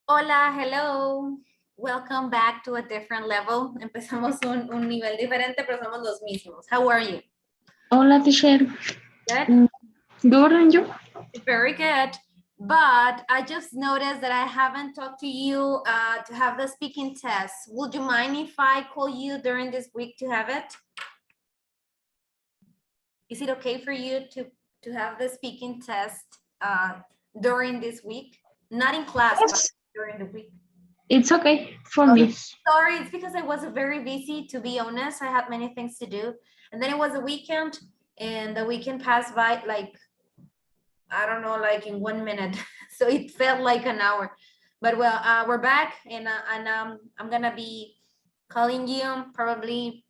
Hola, hello. Welcome back to a different level. Empezamos un nivel diferente, pero somos los mismos. How are you? Hola, teacher. Good? Good, and you? Very good. But I just noticed that I haven't talked to you to have the speaking test. Would you mind if I call you during this week to have it? Is it okay for you to have the speaking test during this week? Not in class, but Yes, during the week. it's okay for Oh, me. sorry, it's because I was very busy, to be honest. I had many things to do. And then it was a weekend, and the weekend passed by like, I don't know, like in 1 minute. So it felt like an hour. But well, we're back, and I'm gonna be calling you probably.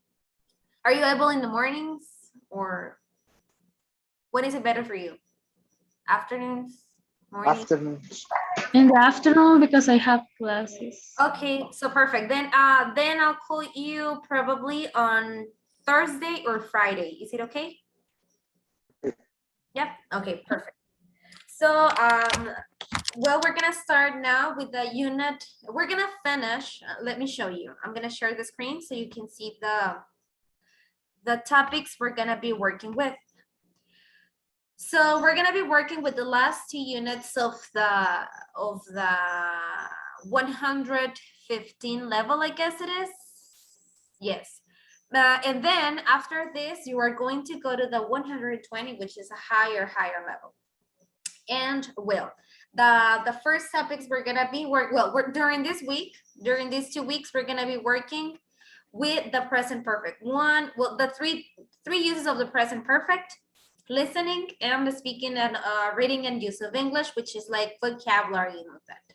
Are you able in the mornings, or when is it better for you? Afternoons, morning? Afternoon. In the afternoon because I have classes. Okay, so perfect. Then I'll call you probably on Thursday or Friday. Is it okay? Yep. Okay, perfect. So well, we're gonna start now with the unit. We're gonna finish. Let me show you. I'm gonna share the screen so you can see the topics we're gonna be working with. So we're gonna be working with the last two units of the 115 level, I guess it is. Yes. And then after this, you are going to go to the 120, which is a higher level. And well, the first topics we're gonna be during this week, during these 2 weeks, we're gonna be working with the present perfect. The three uses of the present perfect: listening and the speaking and reading and use of English, which is like vocabulary and that.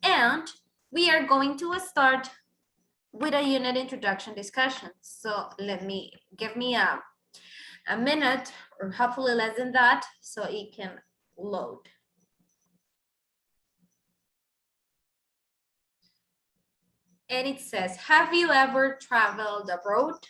And we are going to start with a unit introduction discussion. So give me a minute, or hopefully less than that, so it can load. And it says, have you ever traveled abroad?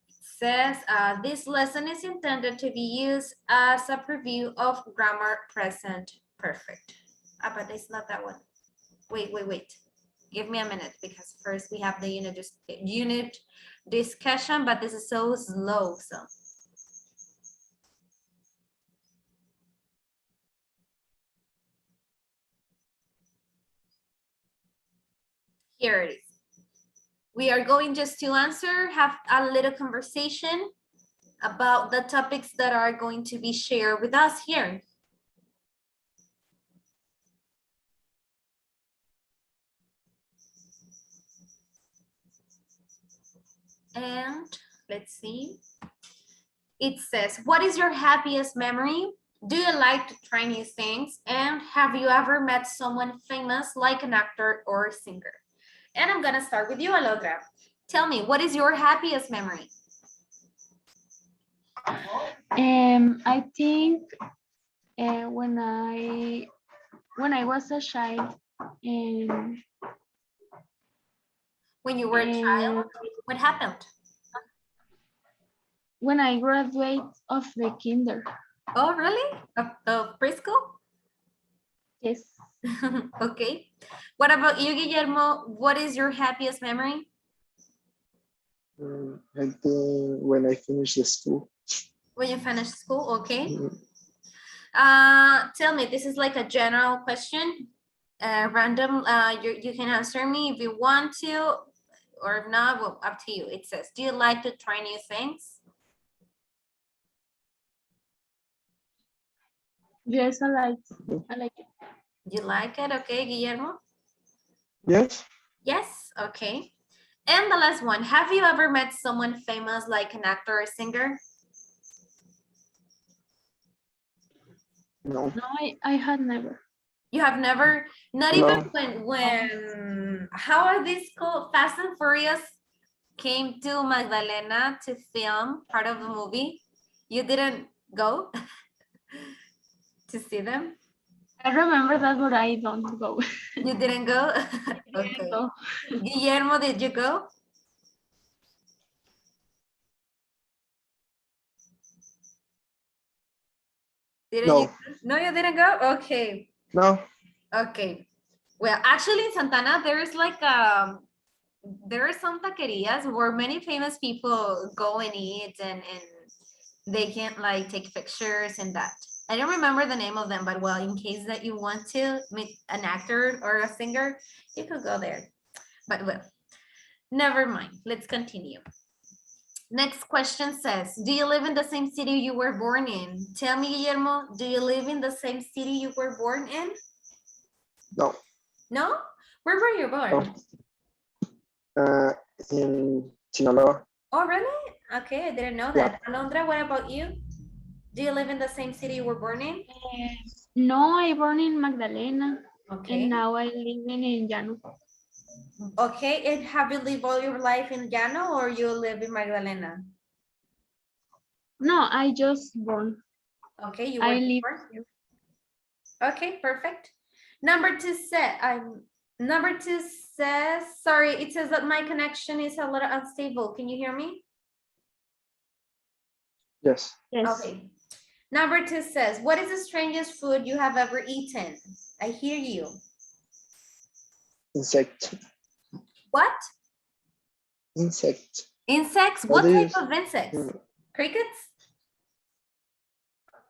It says, this lesson is intended to be used as a preview of grammar present perfect. But it's not that one. Wait. Give me a minute, because first we have the unit discussion, but this is so slow. So here it is. We are going just to have a little conversation about the topics that are going to be shared with us here. And let's see. It says, what is your happiest memory? Do you like to try new things? And have you ever met someone famous, like an actor or a singer? And I'm gonna start with you, Alodra. Tell me, what is your happiest memory? I think when I was a child, and When you were a child, what happened? when I graduate of the kinder. Oh, really? Of preschool? Yes. Okay. What about you, Guillermo? What is your happiest memory? I think when I finish the school. When you finish school, okay. Mm, Tell me, this is like a general question, random. You can answer me if you want to, or if not, well, up to you. It says, do you like to try new things? Yes, I like it. You like it? Okay, Guillermo? Yes. Yes, okay. And the last one, have you ever met someone famous, like an actor or singer? No. No, I had never. You have never, not No. even when how are these called? Fast and Furious came to Magdalena to film part of the movie. You didn't go to see them? I remember that, but I don't go. You didn't go? Okay. So, Guillermo, did you go? Didn't No. you? No, you didn't go? Okay. No. Okay. Well, actually in Santana, there's like there are some taquerias where many famous people go and eat and they can like take pictures and that. I don't remember the name of them, but well, in case that you want to meet an actor or a singer, you could go there. But well, never mind. Let's continue. Next question says, do you live in the same city you were born in? Tell me, Guillermo, do you live in the same city you were born in? No. No? Where were you born? In Sinaloa. Oh, really? Okay, I didn't know that. Alondra, what about you? Do you live in the same city you were born in? No, I born in Magdalena, Okay. and now I live in Llano. Okay, and have you lived all your life in Llano or you live in Magdalena? No, I just born. Okay, you I were live born. here. Okay, perfect. Number two says, sorry, it says that my connection is a little unstable. Can you hear me? Yes. Yes. Okay. Number two says, what is the strangest food you have ever eaten? I hear you. Insect. What? Insect. Insects? What What type is? of insects? Crickets?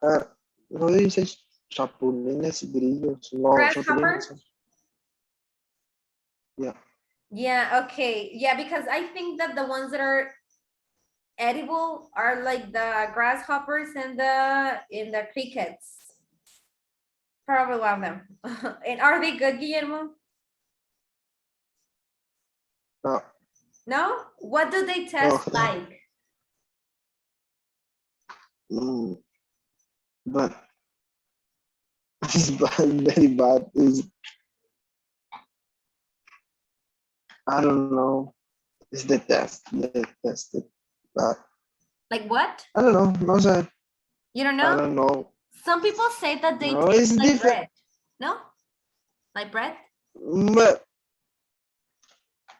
No dices chapulines y grillos. No, Grasshoppers? chapulines. Yeah. Yeah, okay. Yeah, because I think that the ones that are edible are like the grasshoppers and the crickets. Probably one of them. And are they good, Guillermo? No. No? What do they taste No. like? But it's bad, very bad. I don't know. It's the test. The test. But Like what? I don't know. No sé. You don't I know? don't know. Some people say that they No, taste it's like different. bread. No? Like bread? But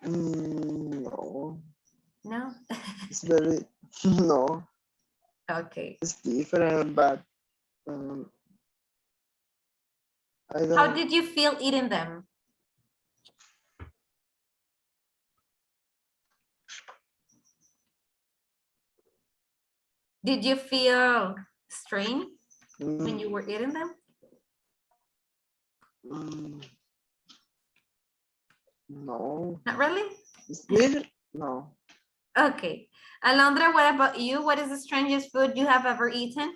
no, No? it's very no. Okay. It's different, but I How don't. did you feel eating them? Did you feel strange when you were eating them? No. Not really? It's weird. No. Okay. Alondra, what about you? What is the strangest food you have ever eaten?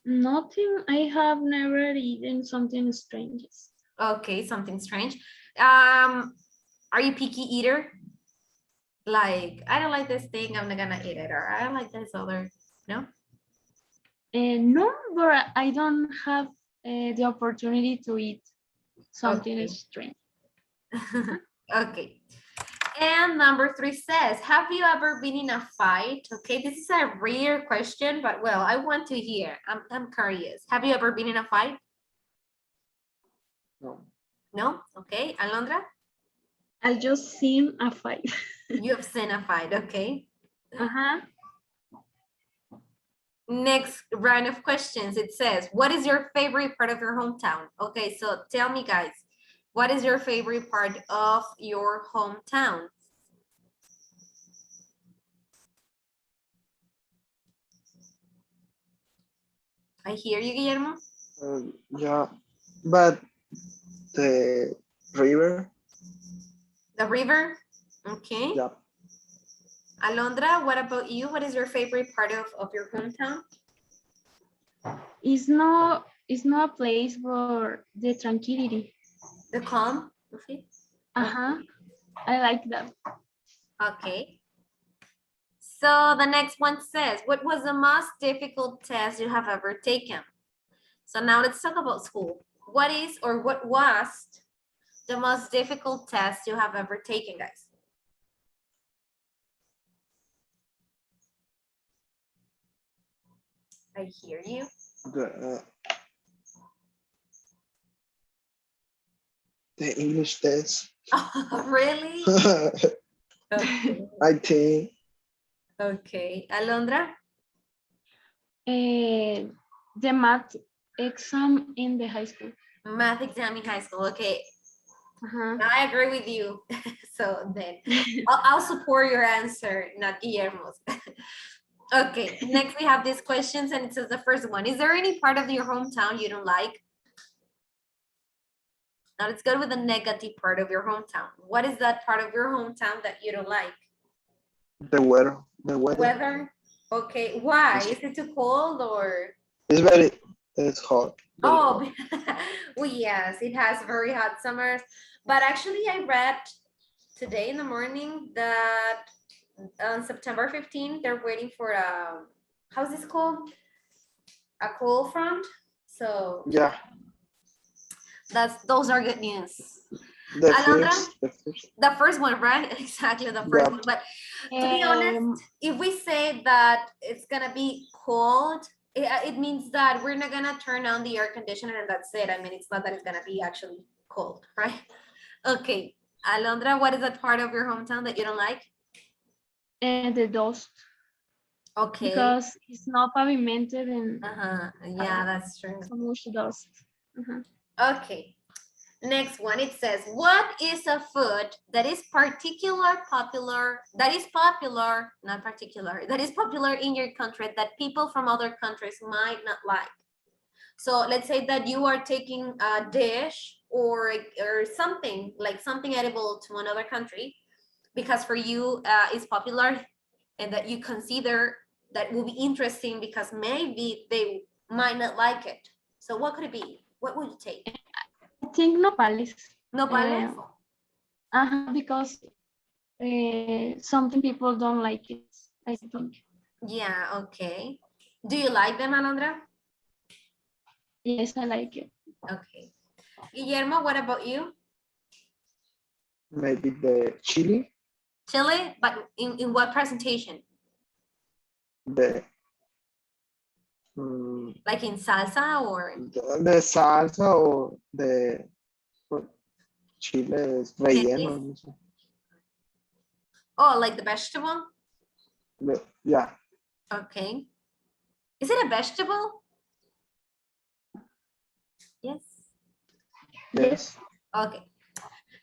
Nothing. I have never eaten something strange. Okay, something strange. Are you picky eater? Like, I don't like this thing, I'm not gonna eat it, or I don't like this other, no? No, but I don't have the opportunity to eat something Okay. strange. Okay. And number three says, have you ever been in a fight? Okay, this is a rare question, but well, I want to hear. I'm curious. Have you ever been in a fight? No. No? Okay. Alondra? I just seen a fight. You have seen a fight, okay. Uh-huh. Next round of questions, it says, what is your favorite part of your hometown? Okay, so tell me guys, what is your favorite part of your hometown? I hear you, Guillermo. Yeah, but the river. The river, okay. Yeah. Alondra, what about you? What is your favorite part of your hometown? It's not a place for the tranquility. The calm, okay. Uh-huh. I like that. Okay. So the next one says, what was the most difficult test you have ever taken? So now let's talk about school. What is or what was the most difficult test you have ever taken, guys? I hear you. The English test. Oh, really? Okay. I think Okay. Alondra? The math exam in the high school. Math exam in high school. Okay, Uh-huh. I agree with you. So then I'll support your answer, not Guillermo's. Okay, next we have these questions and it says the first one. Is there any part of your hometown you don't like? Now let's go with the negative part of your hometown. What is that part of your hometown that you don't like? The weather. The weather. Weather? Okay, why? Is it too cold or? It's hot. Very hot. Oh, well, yes, it has very hot summers. But actually, I read today in the morning that on September 15th, they're waiting for a, how's this called? A cold front. So Yeah. those are good news. The Alondra? first. The first one, right? Exactly, the first Yeah. one. But to be honest, if we say that it's gonna be cold, it means that we're not gonna turn on the air conditioner and that's it. I mean, it's not that it's gonna be actually cold, right? Okay, Alondra, what is that part of your hometown that you don't like? And the dust, Okay. because it's not pavimented and Yeah, that's true. so much dust. Okay. Next one, it says, what is a food that is popular, that is popular in your country that people from other countries might not like? So let's say that you are taking a dish or something, like something edible to another country, because for you it's popular and that you consider that will be interesting because maybe they might not like it. So what could it be? What would you take? I think nopales. Nopales? Because something people don't like it, I think. Yeah, okay. Do you like them, Alondra? Yes, I like it. Okay. Guillermo, what about you? Maybe the chili. Chili, but in what presentation? The Like in salsa or? the salsa or the chile relleno. No sé. Oh, like the vegetable? Yeah. Okay. Is it a vegetable? Yes. Yes. Okay.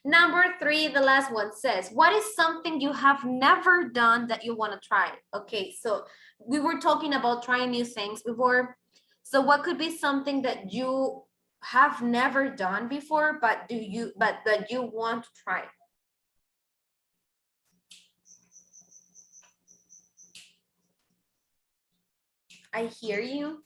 Number 3, the last one says, what is something you have never done that you want to try? Okay, so we were talking about trying new things before. So what could be something that you have never done before, but that you want to try? I hear you.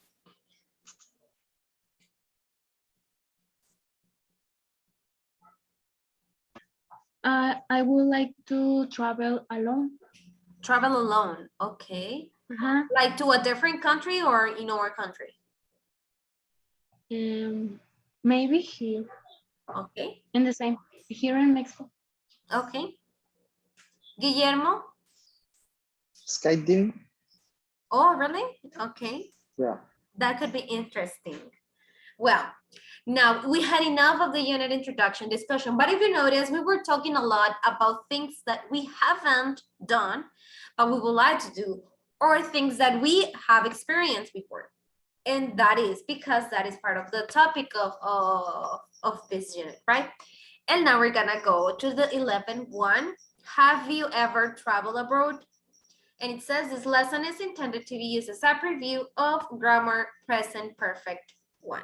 I would like to travel alone. Travel alone, okay. Like to a different country or in our country? Maybe here. Okay. In the same, here in Mexico. Okay. Guillermo? Skydiving. Oh, really? Okay. Yeah. That could be interesting. Well, now we had enough of the unit introduction discussion, but if you notice, we were talking a lot about things that we haven't done, but we would like to do, or things that we have experienced before. And that is because that is part of the topic of this unit, right? And now we're gonna go to the 11th one. Have you ever traveled abroad? And it says this lesson is intended to be used as a preview of grammar present perfect 1.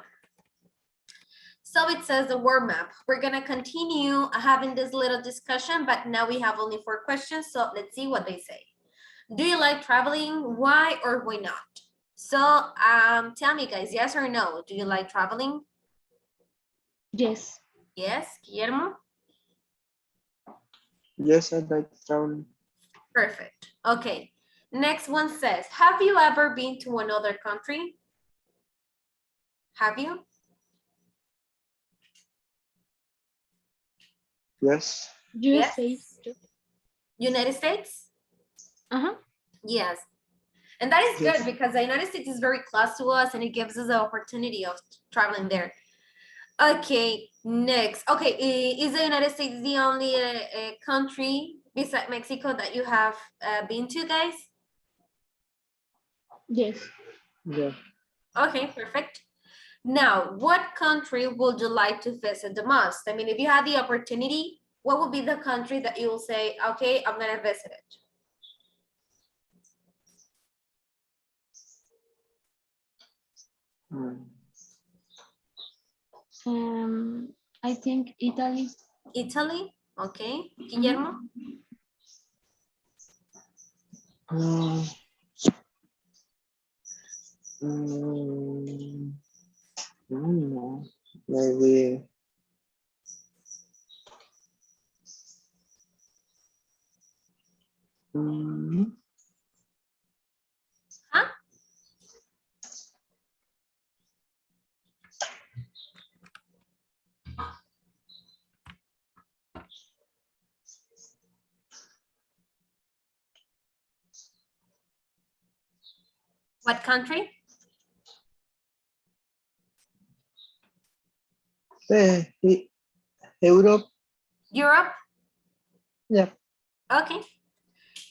So it says the word map. We're gonna continue having this little discussion, but now we have only 4 questions. So let's see what they say. Do you like traveling? Why or why not? So tell me guys, yes or no? Do you like traveling? Yes. Yes, Guillermo? Yes, I like traveling. Perfect. Okay. Next one says, have you ever been to another country? Have you? Yes. USA. United States? Yes. And that is Yes. good because the United States is very close to us and it gives us the opportunity of traveling there. Okay, next. Okay, is the United States the only country besides Mexico that you have been to, guys? Yes. Yeah. Okay, perfect. Now, what country would you like to visit the most? I mean, if you had the opportunity, what would be the country that you will say, okay, I'm gonna visit it? I think Italy. Italy, okay. Guillermo? Mm, mm, I don't know. Maybe. Mm, Huh? What country? Europe. Europe? Yeah. Okay.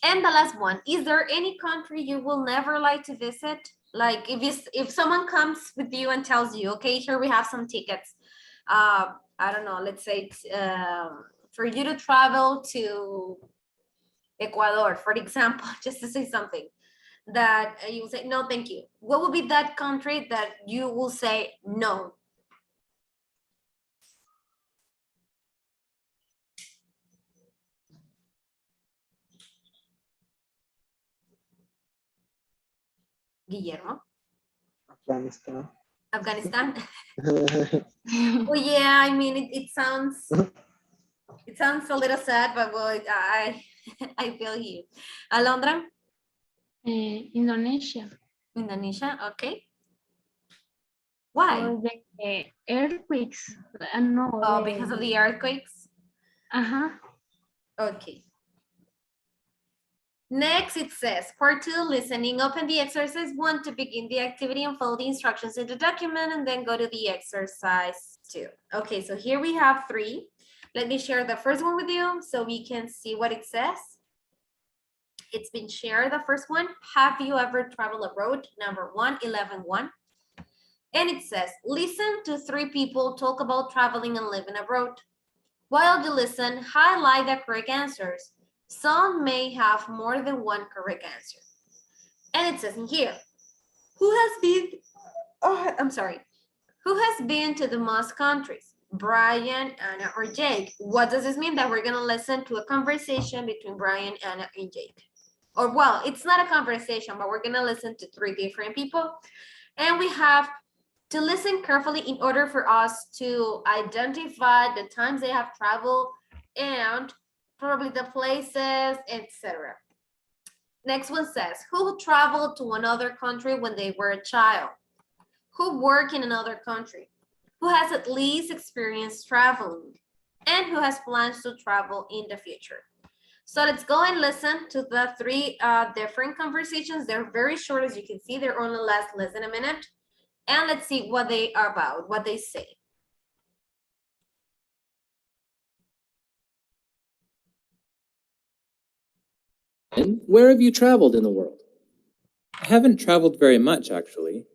And the last one, is there any country you will never like to visit? Like if someone comes with you and tells you, okay, here we have some tickets. I don't know, let's say for you to travel to Ecuador, for example, just to say something that you will say, no, thank you. What will be that country that you will say no? Guillermo? Afghanistan. Afghanistan? Well, yeah, I mean, it sounds a little sad, but well, I feel you. Alondra? Indonesia. Indonesia, okay. Why? For the earthquakes. No, Oh, because of the earthquakes? Okay. Next, it says, part 2, listening. Open the exercise 1 to begin the activity and follow the instructions in the document, and then go to the exercise 2. Okay, so here we have 3. Let me share the first one with you so we can see what it says. It's been shared, the first one. Have you ever traveled abroad? Number 1, 11-1. And it says, listen to 3 people talk about traveling and living abroad. While you listen, highlight the correct answers. Some may have more than one correct answer. And it says in here, who has been, who has been to the most countries? Brian, Anna, or Jake? What does this mean? That we're gonna listen to a conversation between Brian, Anna, and Jake. Or well, it's not a conversation, but we're gonna listen to 3 different people. And we have to listen carefully in order for us to identify the times they have traveled and probably the places, etc. Next one says, who traveled to another country when they were a child? Who worked in another country? Who has at least experience traveling? And who has plans to travel in the future? So let's go and listen to the 3 different conversations. They're very short, as you can see. They're only less than a minute. And let's see what they are about, what they say. And where have you traveled in the world? I haven't traveled very much, actually.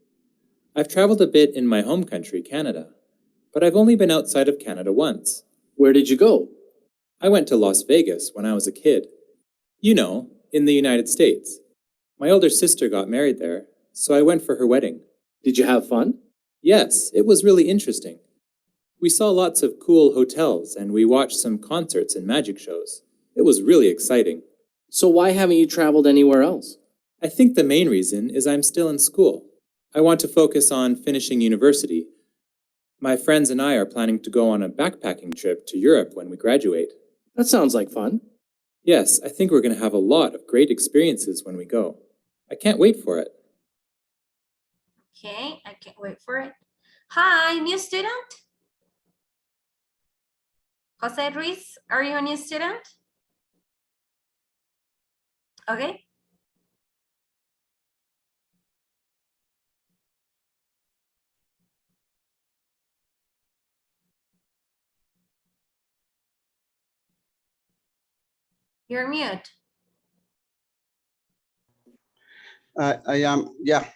I've traveled a bit in my home country, Canada, but I've only been outside of Canada once. Where did you go? I went to Las Vegas when I was a kid. You know, in the United States. My older sister got married there, so I went for her wedding. Did you have fun? Yes, it was really interesting. We saw lots of cool hotels and we watched some concerts and magic shows. It was really exciting. So why haven't you traveled anywhere else? I think the main reason is I'm still in school. I want to focus on finishing university. My friends and I are planning to go on a backpacking trip to Europe when we graduate. That sounds like fun. Yes, I think we're going to have a lot of great experiences when we go. I can't wait for it. Okay, I can't wait for it. Hi, new student? Jose Ruiz, are you a new student? Okay. You're mute. I am, yeah.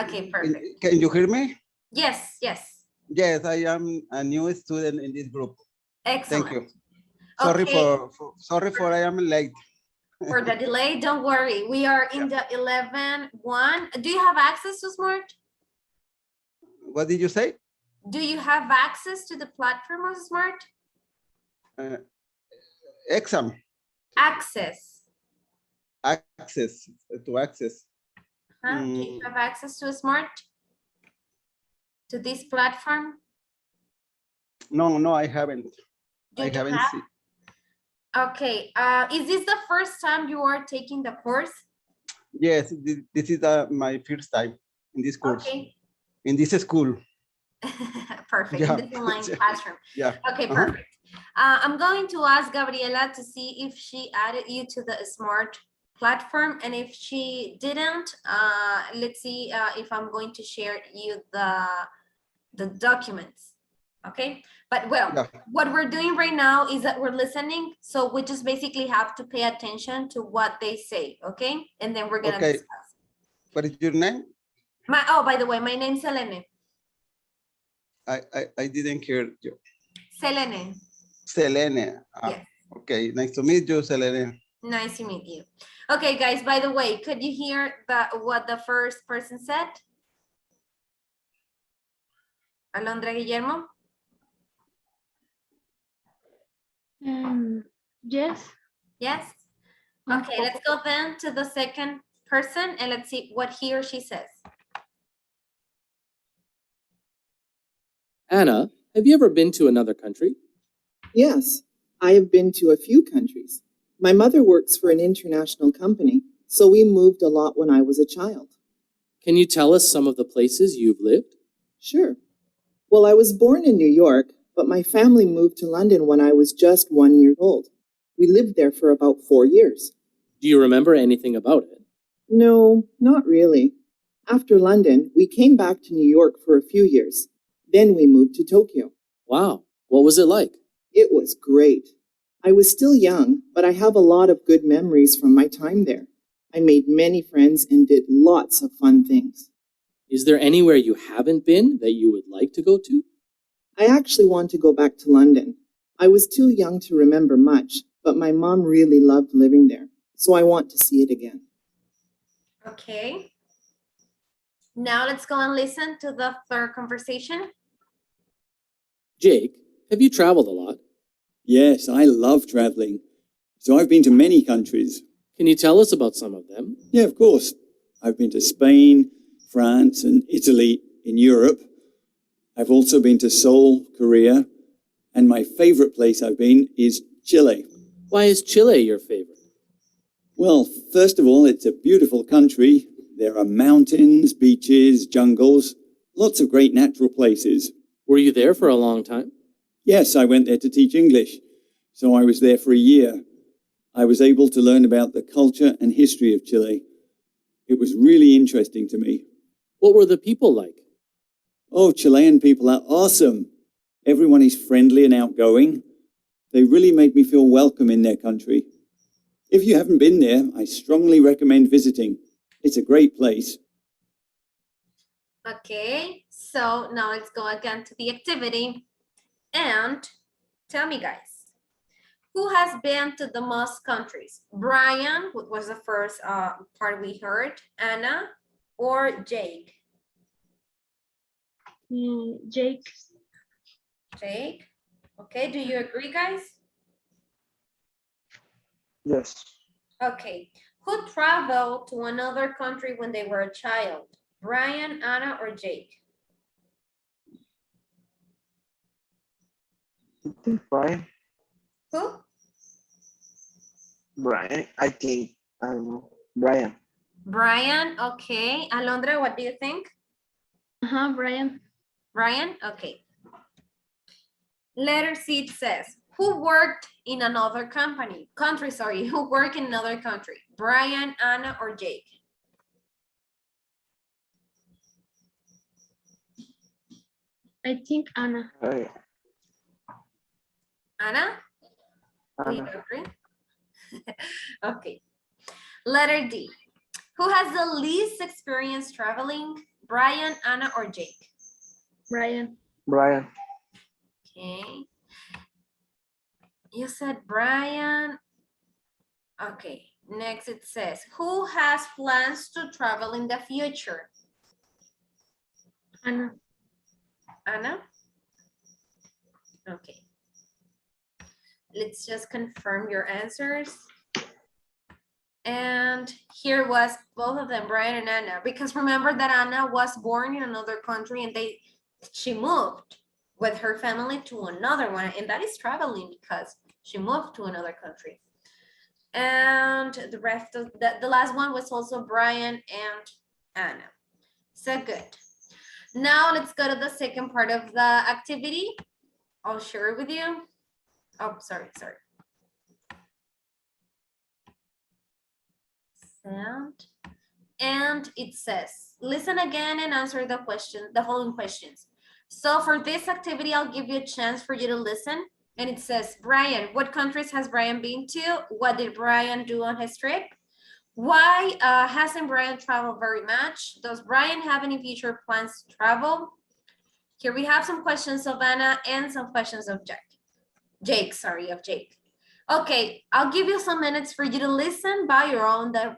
Okay, perfect. Can you hear me? Yes, yes. Yes, I am a new student in this group. Excellent. Thank you. Sorry Okay. sorry for I am late. For the delay, don't worry. We are in the 11-1. Do you have access to Smart? What did you say? Do you have access to the platform of Smart? Exam. Access. Access to access. Huh? Do you have access to Smart? To this platform? No, I haven't. You I do haven't have? seen. Okay. Is this the first time you are taking the course? Yes, this is my first time in this course, Okay. in this school. Perfect. Yeah. In this online classroom. Yeah. Okay, perfect. I'm going to ask Gabriela to see if she added you to the Smart platform, and if she didn't, let's see if I'm going to share you the documents. Okay, but well, Yeah. what we're doing right now is that we're listening, so we just basically have to pay attention to what they say. Okay, and then we're gonna Okay. discuss. What is your name? Oh, by the way, my name's Selene. I didn't hear you. Selene. Selene. Yes. Okay, nice to meet you, Selene. Nice to meet you. Okay, guys, by the way, could you hear what the first person said? Alondra Guillermo? Yes. Yes? Okay, let's go then to the second person and let's see what he or she says. Anna, have you ever been to another country? Yes, I have been to a few countries. My mother works for an international company, so we moved a lot when I was a child. Can you tell us some of the places you've lived? Sure. Well, I was born in New York, but my family moved to London when I was just 1 year old. We lived there for about 4 years. Do you remember anything about it? No, not really. After London, we came back to New York for a few years. Then we moved to Tokyo. Wow, what was it like? It was great. I was still young, but I have a lot of good memories from my time there. I made many friends and did lots of fun things. Is there anywhere you haven't been that you would like to go to? I actually want to go back to London. I was too young to remember much, but my mom really loved living there, so I want to see it again. Okay. Now let's go and listen to the third conversation. Jake, have you traveled a lot? Yes, I love traveling. So I've been to many countries. Can you tell us about some of them? Yeah, of course. I've been to Spain, France, and Italy in Europe. I've also been to Seoul, Korea. And my favorite place I've been is Chile. Why is Chile your favorite? Well, first of all, it's a beautiful country. There are mountains, beaches, jungles, lots of great natural places. Were you there for a long time? Yes, I went there to teach English. So I was there for a year. I was able to learn about the culture and history of Chile. It was really interesting to me. What were the people like? Oh, Chilean people are awesome. Everyone is friendly and outgoing. They really make me feel welcome in their country. If you haven't been there, I strongly recommend visiting. It's a great place. Okay, so now let's go again to the activity. And tell me, guys, who has been to the most countries? Brian, what was the first part we heard? Anna or Jake? Jake. Jake. Okay, do you agree, guys? Yes. Okay, who traveled to another country when they were a child? Brian, Anna, or Jake? Brian. Who? Brian. I think I don't know. Brian. Brian, okay. Alondra, what do you think? Brian. Brian, okay. Letter C, it says, who worked in another country, sorry, who worked in another country? Brian, Anna, or Jake? I think Anna. Anna? Do you agree? Okay. Letter D. Who has the least experience traveling? Brian, Anna, or Jake? Brian. Brian. Okay. You said Brian. Okay. Next it says, who has plans to travel in the future? Anna. Anna? Okay. Let's just confirm your answers. And here was both of them, Brian and Anna, because remember that Anna was born in another country and she moved with her family to another one, and that is traveling because she moved to another country. And the rest of the last one was also Brian and Anna. So good. Now let's go to the second part of the activity. I'll share it with you. Oh, sorry. And it says, listen again and answer the following questions. So for this activity, I'll give you a chance for you to listen. And it says, Brian, what countries has Brian been to? What did Brian do on his trip? Why hasn't Brian traveled very much? Does Brian have any future plans to travel? Here we have some questions of Anna and some questions of Jake. Okay, I'll give you some minutes for you to listen by your own the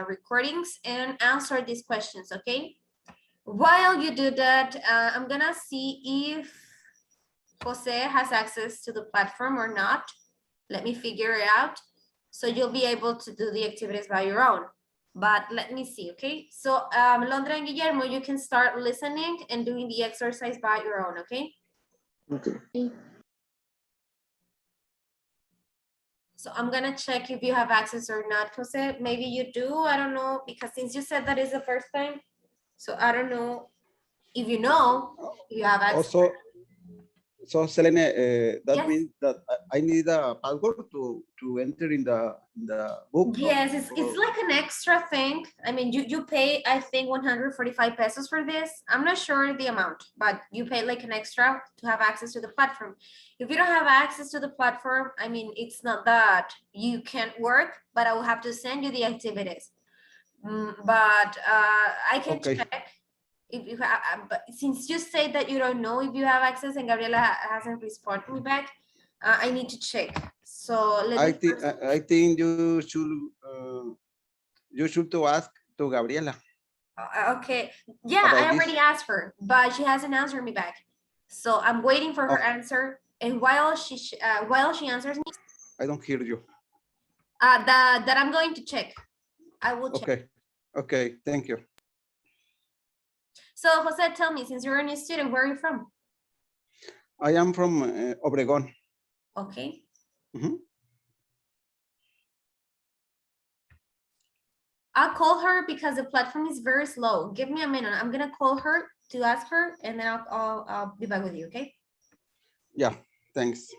recordings and answer these questions, okay? While you do that, I'm gonna see if Jose has access to the platform or not. Let me figure it out. So you'll be able to do the activities by your own. But let me see, okay? So Londra and Guillermo, you can start listening and doing the exercise by your own, okay? Okay. So I'm gonna check if you have access or not, Jose. Maybe you do, I don't know, because since you said that is the first time, so I don't know if you know if you have access. Also, so Selene, that Yes. means that I need a password to enter in the book. Yes, it's like an extra thing. I mean, you pay, I think, 145 pesos for this. I'm not sure the amount, but you pay like an extra to have access to the platform. If you don't have access to the platform, I mean, it's not that you can't work, but I will have to send you the activities. But I can Okay. check if you have, but since you say that you don't know if you have access and Gabriela hasn't responded me back, I need to check. So let me first- I think you should to ask to Gabriela. Okay, yeah, About I already this. asked her, but she hasn't answered me back. So I'm waiting for her Oh. answer. And while she answers me, I don't hear you. that I'm going to check. I will check. Okay. Okay. Thank you. So Jose, tell me, since you're a new student, where are you from? I am from Obregon. Okay. Mhm. I'll call her because the platform is very slow. Give me a minute. I'm gonna call her to ask her, and then I'll be back with you. Okay. Yeah. Thanks.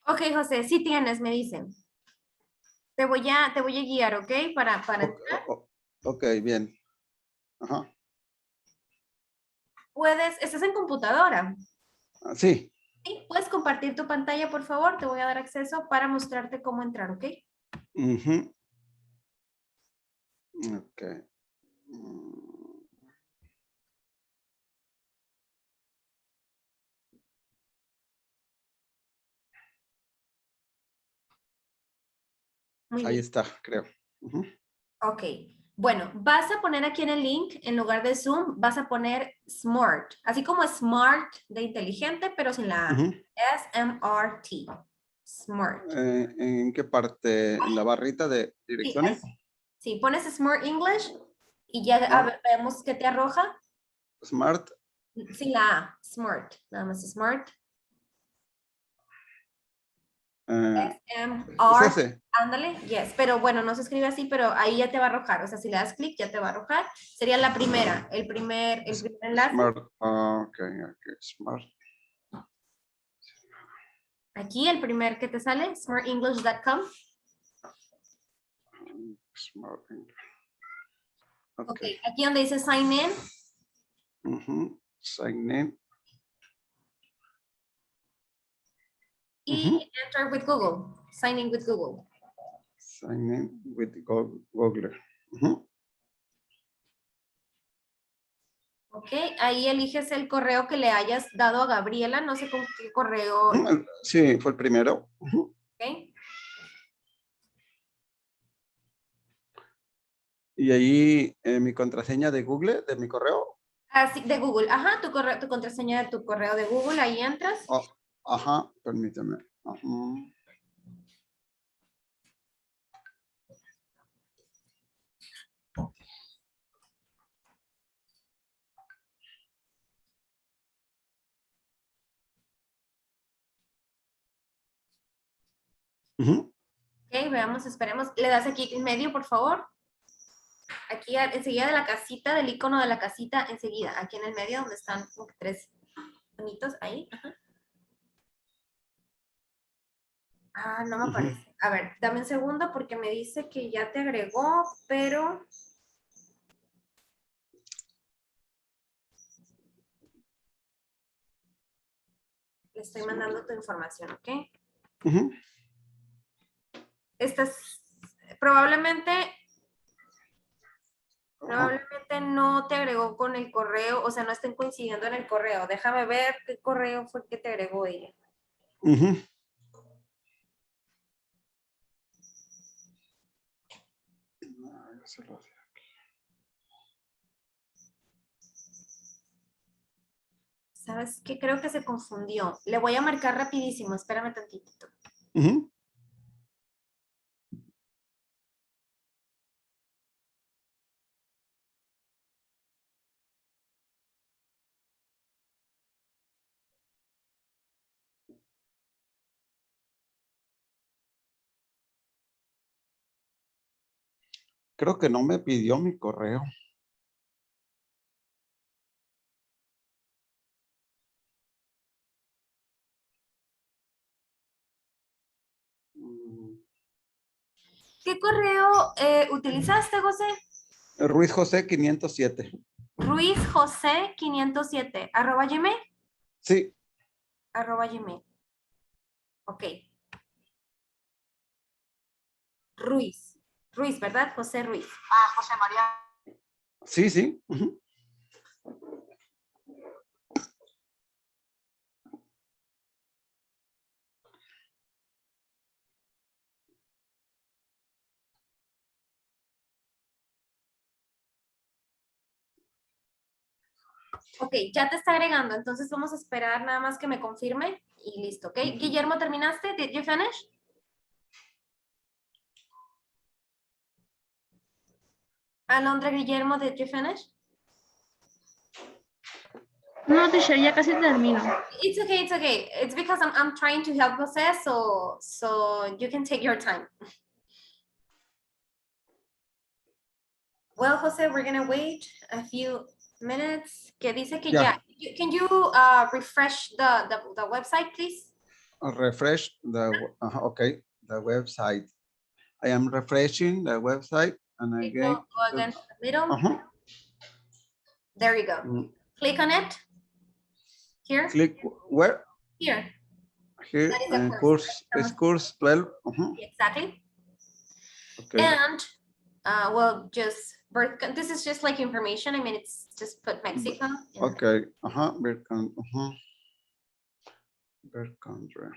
Ok, José, sí tienes, me dicen. Te voy a guiar, ¿ok? Para entrar. Ok, bien. Ajá. ¿Estás en computadora? Sí. Sí, puedes compartir tu pantalla, por favor. Te voy a dar acceso para mostrarte cómo entrar, ¿ok? Ujú. Ok. Muy Ahí bien. está, creo. Ujú. Ok. Bueno, vas a poner aquí en el link, en lugar de Zoom, vas a poner SMART. Así como SMART de inteligente, pero sin la A. Ujú. SMRT. SMART. ¿En qué parte? ¿En la barrita de direcciones? Sí, pones Smart English y ya vemos que te arroja. Smart. Sin la A, Smart. Nada más Smart. SMR. ¿Es ese? Ándale, yes, pero bueno, no se escribe así, pero ahí ya te va a arrojar, o sea, si le das clic ya te va a arrojar. Sería la primera, el primer enlace. Smart. Ok, smart. Aquí el primer que te sale, smartenglish.com. Smart. Ok, aquí donde dice sign in. Sign in. Y enter with Google, sign in with Google. Sign in with Google. Ok, ahí eliges el correo que le hayas dado a Gabriela, no sé con qué correo. Sí, fue el primero. Ok. Y ahí mi contraseña de Google, de mi correo. Así, de Google, ajá, tu correo, tu contraseña de tu correo de Google, ahí entras. Oh, ajá, permítame. Ok, veamos, esperemos. Le das aquí en medio, por favor. Aquí enseguida de la casita, del icono de la casita, enseguida, aquí en el medio, donde están como que tres bonitos, ahí. Ajá. Ah, no me aparece. A ver, dame un segundo porque me dice que ya te agregó, pero... Le estoy mandando tu información, ¿ok? Estás... Probablemente no te agregó con el correo, o sea, no estén coincidiendo en el correo. Déjame ver qué correo fue que te agregó ella. ¿Sabes qué? Creo que se confundió. Le voy a marcar rapidísimo, espérame tantito. Creo que no me pidió mi correo. ¿Qué correo utilizaste, José? Ruiz José 507. Ruiz José 507, @gmail. Sí. @gmail. Ok. Ruiz. Ruiz, ¿verdad? José Ruiz. José María. Sí, sí. Ok, ya te está agregando, entonces vamos a esperar nada más que me confirme y listo, ¿ok? Guillermo, ¿terminaste? Did you finish? Alondra, Guillermo, did you finish? No, teacher, ya casi termino. It's okay, it's okay. It's because I'm trying to help Jose, so you can take your time. Well, Jose, we're gonna wait a few minutes. Que dice que Ya. Can you refresh the website, please? Refresh the, okay, the website. I am refreshing the website and Okay, again. go again to the middle. There you go. Click on it. Here. Click where? Here. Here, That is the course, course. it's course 12. Exactly. Okay. And well, just this is just like information. I mean, it's just put Mexico. Okay. Birth country.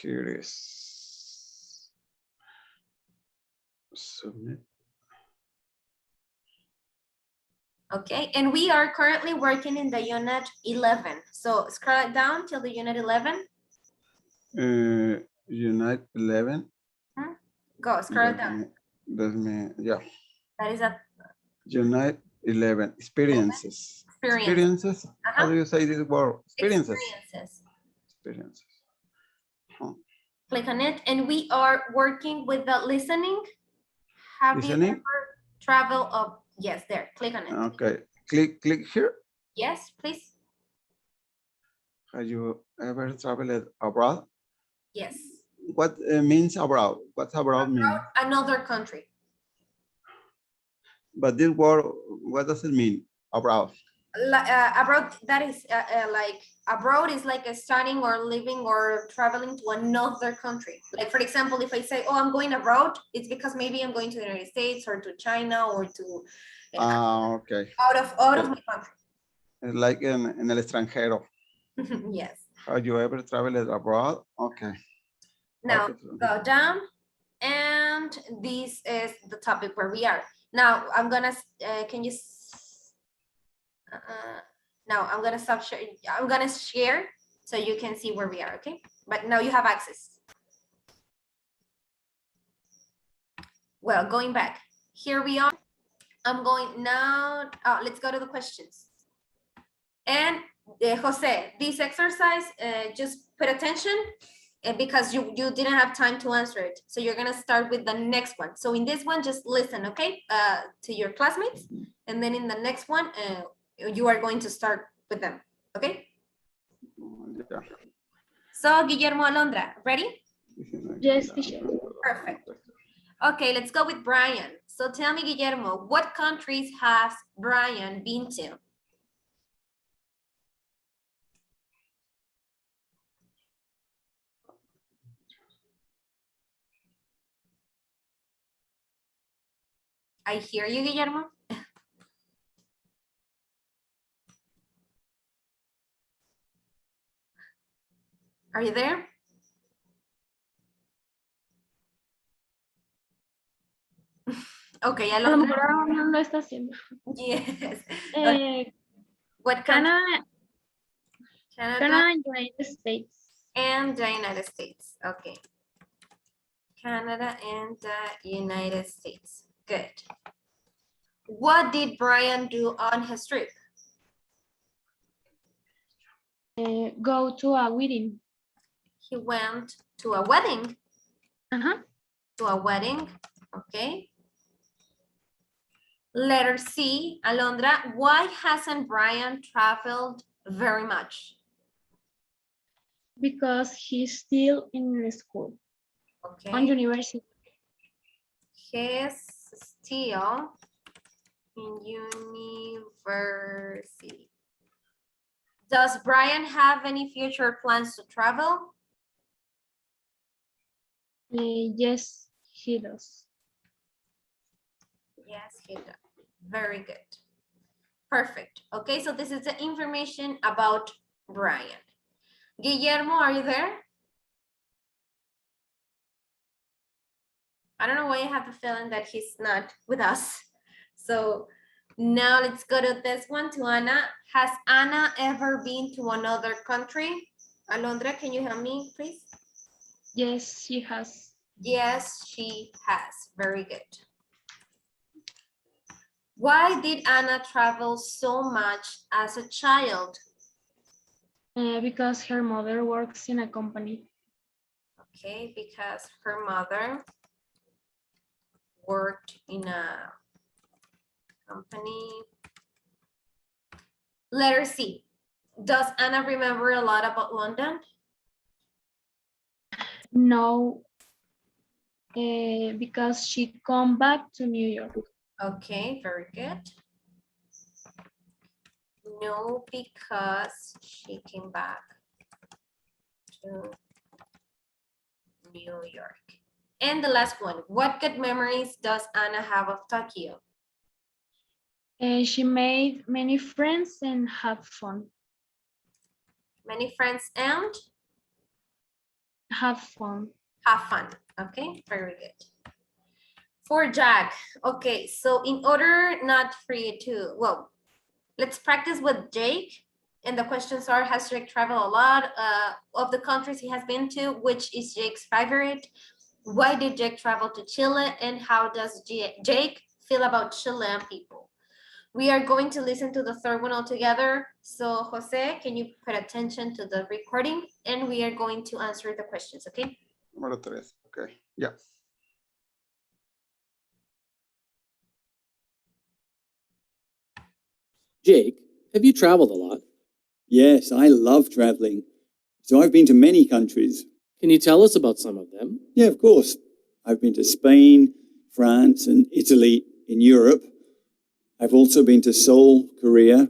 Here is submit. Okay, and we are currently working in the unit 11. So scroll down till the unit 11. Unit 11. Go, scroll down. Yeah. That is a Unit 11. Experiences. Experiences. How do you say this word? Experiences. Experiences. Oh, Click on it, and we are working with the listening. Have you listening. ever traveled? Oh, yes, there. Click on it. Okay. Click here. Yes, please. Have you ever traveled abroad? Yes. What means abroad? What's abroad mean? Another country. But this word, what does it mean? Abroad. Abroad, that is like abroad is like studying or living or traveling to another country. Like for example, if I say, oh, I'm going abroad, it's because maybe I'm going to the United States or to China or to Okay. out of my country. Like en el extranjero. Yes. Have you ever traveled abroad? Okay. Now Okay. go down, and this is the topic where we are. Now I'm gonna can you now I'm gonna stop sharing. I'm gonna share so you can see where we are, okay? But now you have access. Well, going back, here we are. I'm going now, let's go to the questions. And Jose, this exercise, just put attention because you didn't have time to answer it. So you're gonna start with the next one. So in this one, just listen, okay, to your classmates. And then in the next one, you are going to start with them, okay? Yeah. So Guillermo, Alondra, ready? Yes, teacher. Perfect. Okay, let's go with Brian. So tell me, Guillermo, what countries has Brian been to? I hear you, Guillermo. Are you there? Okay, A lo Alondra. mejor no lo está haciendo. Yes. What country? Canada, Canada Canada and United States. and the United States. Okay. Canada and the United States. Good. What did Brian do on his trip? Go to a wedding. He went to a wedding. Uh-huh. To a wedding. Okay. Letter C, Alondra, why hasn't Brian traveled very much? Because he's still in school, on Okay. university. He's still in university. Does Brian have any future plans to travel? Yes, he does. Yes, he does. Very good. Perfect. Okay, so this is the information about Brian. Guillermo, are you there? I don't know why I have the feeling that he's not with us. So now let's go to this one, to Anna. Has Anna ever been to another country? Alondra, can you help me, please? Yes, she has. Yes, she has. Very good. Why did Anna travel so much as a child? Because her mother works in a company. Okay, because her mother worked in a company. Letter C. Does Anna remember a lot about London? No, because she come back to New York. Okay, very good. No, because she came back to New York. And the last one, what good memories does Anna have of Tokyo? She made many friends and had fun. Many friends and Have fun. have fun. Okay, very good. For Jack, okay, so in order not for you to, well, let's practice with Jake. And the questions are, has Jake traveled a lot of the countries he has been to? Which is Jake's favorite? Why did Jake travel to Chile? And how does Jake feel about Chilean people? We are going to listen to the third one all together. So Jose, can you pay attention to the recording? And we are going to answer the questions, okay? Número 3. Okay. Yeah. Jake, have you traveled a lot? Yes, I love traveling. So I've been to many countries. Can you tell us about some of them? Yeah, of course. I've been to Spain, France, and Italy in Europe. I've also been to Seoul, Korea.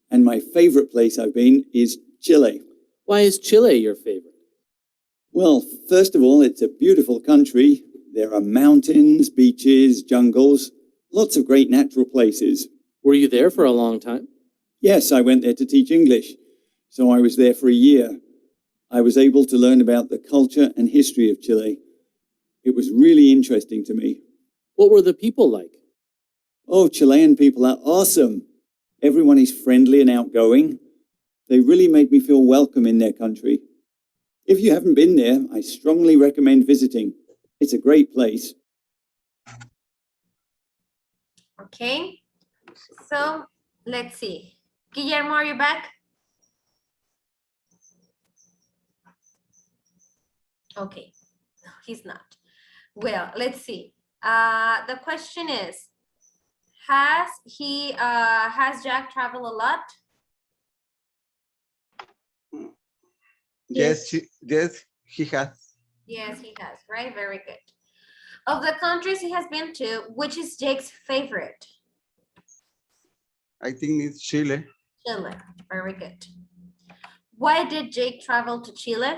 And my favorite place I've been is Chile. Why is Chile your favorite? Well, first of all, it's a beautiful country. There are mountains, beaches, jungles, lots of great natural places. Were you there for a long time? Yes, I went there to teach English. So I was there for a year. I was able to learn about the culture and history of Chile. It was really interesting to me. What were the people like? Oh, Chilean people are awesome. Everyone is friendly and outgoing. They really make me feel welcome in their country. If you haven't been there, I strongly recommend visiting. It's a great place. Okay, so let's see. Guillermo, are you back? Okay, no, he's not. Well, let's see. The question is, has Jack traveled a lot? Yes, yes, he has. Yes, he has, right? Very good. Of the countries he has been to, which is Jake's favorite? I think it's Chile. Chile, very good. Why did Jake travel to Chile?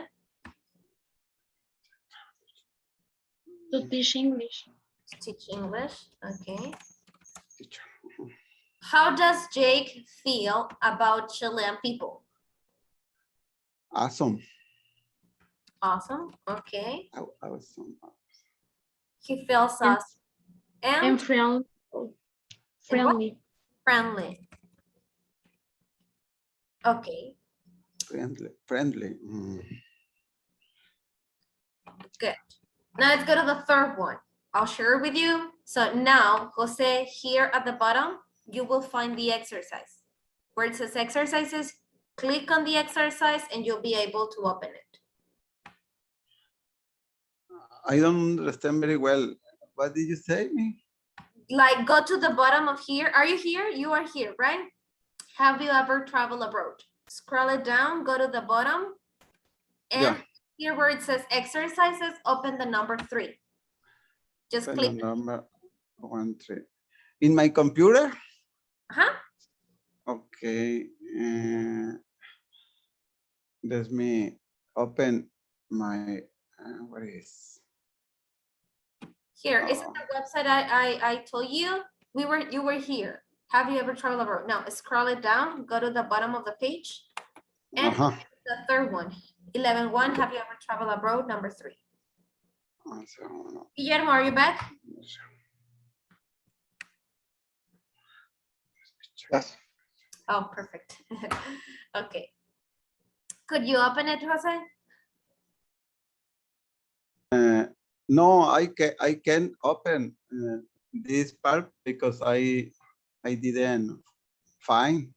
To teach English. To teach English, okay. How does Jake feel about Chilean people? Awesome. Awesome, okay. Awesome. He feels And- awesome. And And friendly. Friendly. friendly. Okay, Friendly. good. Now let's go to the third one. I'll share it with you. So now, Jose, here at the bottom, you will find the exercise. Where it says exercises, click on the exercise and you'll be able to open it. I don't understand very well. What did you say me? Like go to the bottom of here. Are you here? You are here, right? Have you ever traveled abroad? Scroll it down, go to the bottom. And Yeah. here where it says exercises, open the number 3. Just Pen click. number 1, 3. In my computer? Uh-huh. Okay. Let me open my, what is? Here, is it the website I told you? You were here. Have you ever traveled abroad? Now scroll it down, go to the bottom of the page. And the third one, 11.1, have you ever traveled abroad? Number 3. Guillermo, are you back? Yes. Oh, perfect. Okay. Could you open it, Jose? No, I can open this part because I didn't find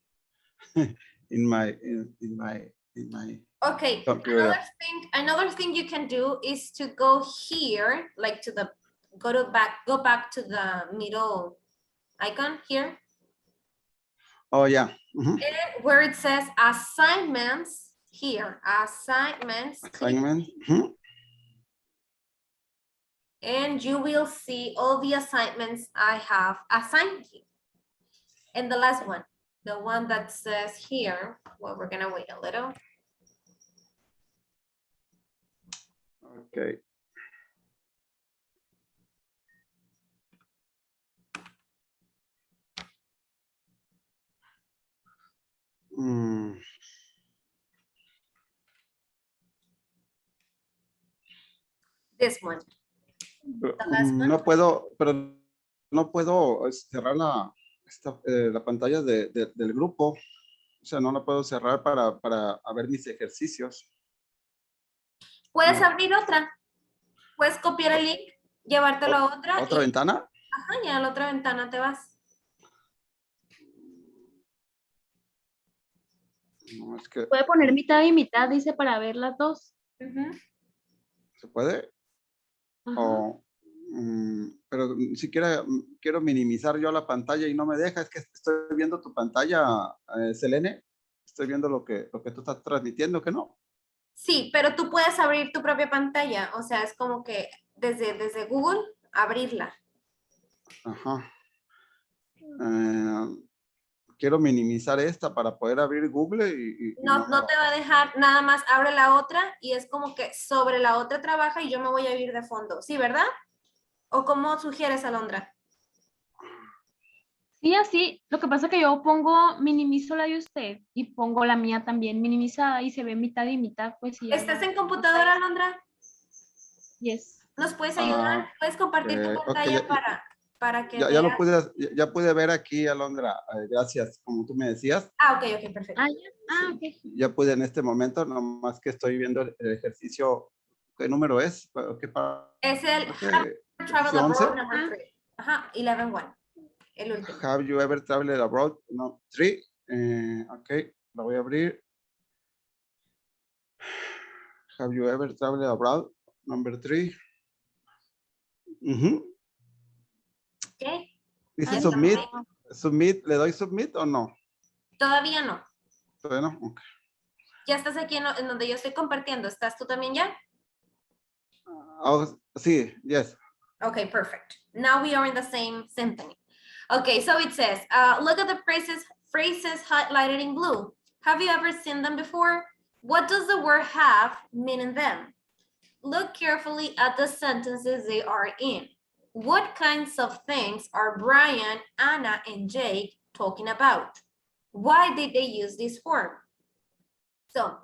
in my Okay. computer. Another thing you can do is to go here, like to the go back to the middle icon here. Oh yeah. Where it says assignments here, assignments. Assignment. And you will see all the assignments I have assigned you. And the last one, the one that says here, well, we're gonna wait a little. Okay. This one. The last one. No puedo, pero no puedo cerrar la pantalla del grupo. O sea, no la puedo cerrar para ver mis ejercicios. Puedes No. abrir otra. Puedes copiar el link, llevártelo a otra. ¿Otra ventana? Ajá, y a la otra ventana te vas. No, es que Puede poner mitad y mitad, dice, para ver las dos. Ujú. se puede. Ajá. O, pero ni siquiera quiero minimizar yo la pantalla y no me deja. Es que estoy viendo tu pantalla, Selene. Estoy viendo lo que tú estás transmitiendo, que no. Sí, pero tú puedes abrir tu propia pantalla, o sea, es como que desde Google abrirla. Ajá. Quiero minimizar esta para poder abrir Google y No, no te va a dejar, nada más abre la otra y es como que sobre la otra trabaja y yo me voy a ir de fondo, ¿sí, verdad? ¿O cómo sugieres, Alondra? Sí, así. Lo que pasa es que yo minimizo la de usted y pongo la mía también minimizada y se ve mitad y mitad, pues sí. ¿Estás en computadora, Alondra? Yes. ¿Nos puedes ayudar? Ah, ¿Puedes compartir tu ok, pantalla para que ya veas? lo pude, ya pude ver aquí, Alondra. Gracias, como tú me decías. Ah, ok, perfecto. Ah, ya. Ah, ok. Ya pude en este momento, nomás que estoy viendo el ejercicio. ¿Qué número es? ¿Qué Es el parte? Travel Ejercicio Abroad 11. number 3. Ajá, 11-1, el último. Have you ever traveled abroad? No, 3. Ok, la voy a abrir. Have you ever traveled abroad? Number 3. Ok, Dice ya submit. estamos ahí. Submit, ¿le doy submit o no? Todavía no. Todavía no. Ok. Ya estás aquí en donde yo estoy compartiendo. ¿Estás tú también ya? Oh, sí, yes. Okay, perfect. Now we are in the same symphony. Okay, so it says, look at the phrases highlighted in blue. Have you ever seen them before? What does the word have mean in them? Look carefully at the sentences they are in. What kinds of things are Brian, Anna, and Jake talking about? Why did they use this form? So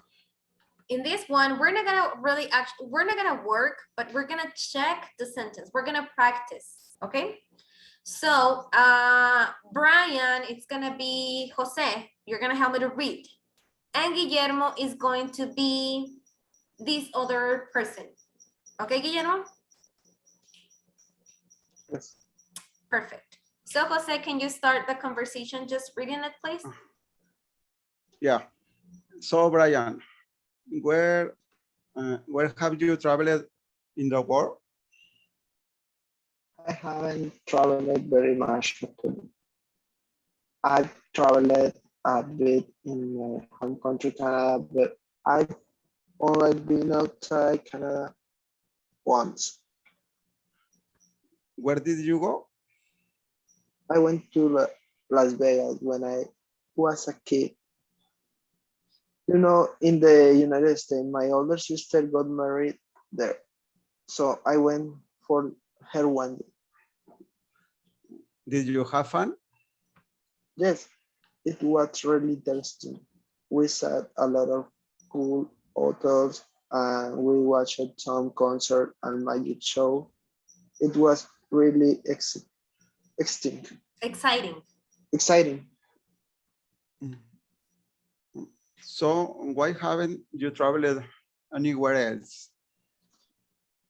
in this one, we're not gonna work, but we're gonna check the sentence. We're gonna practice, okay? So Brian, it's gonna be Jose. You're gonna help me to read. And Guillermo is going to be this other person. Okay, Guillermo? Yes. Perfect. So Jose, can you start the conversation just reading it, please? Yeah. So, Brian, where have you traveled in the world? I haven't traveled very much. I've traveled a bit in my home country, Canada, but I've only been outside Canada once. Where did you go? I went to Las Vegas when I was a kid. You know, in the United States, my older sister got married there. So I went for her one day. Did you have fun? Yes, it was really interesting. We saw a lot of cool hotels and we watched some concert and magic show. It was really exciting. Exciting. So why haven't you traveled anywhere else?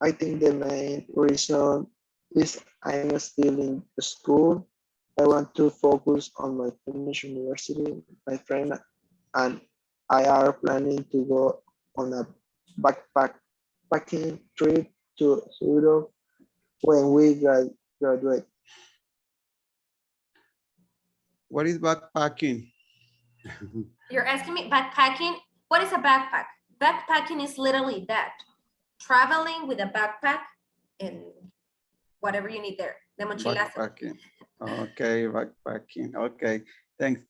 I think the main reason is I'm still in school. I want to focus on my Finnish university. My friend and I are planning to go on a backpacking trip to Europe when we graduate. What is backpacking? You're asking me backpacking? What is a backpack? Backpacking is literally that. Traveling with a backpack and whatever you need there. The mochilazo. Backpacking. Okay, backpacking. Okay, thanks.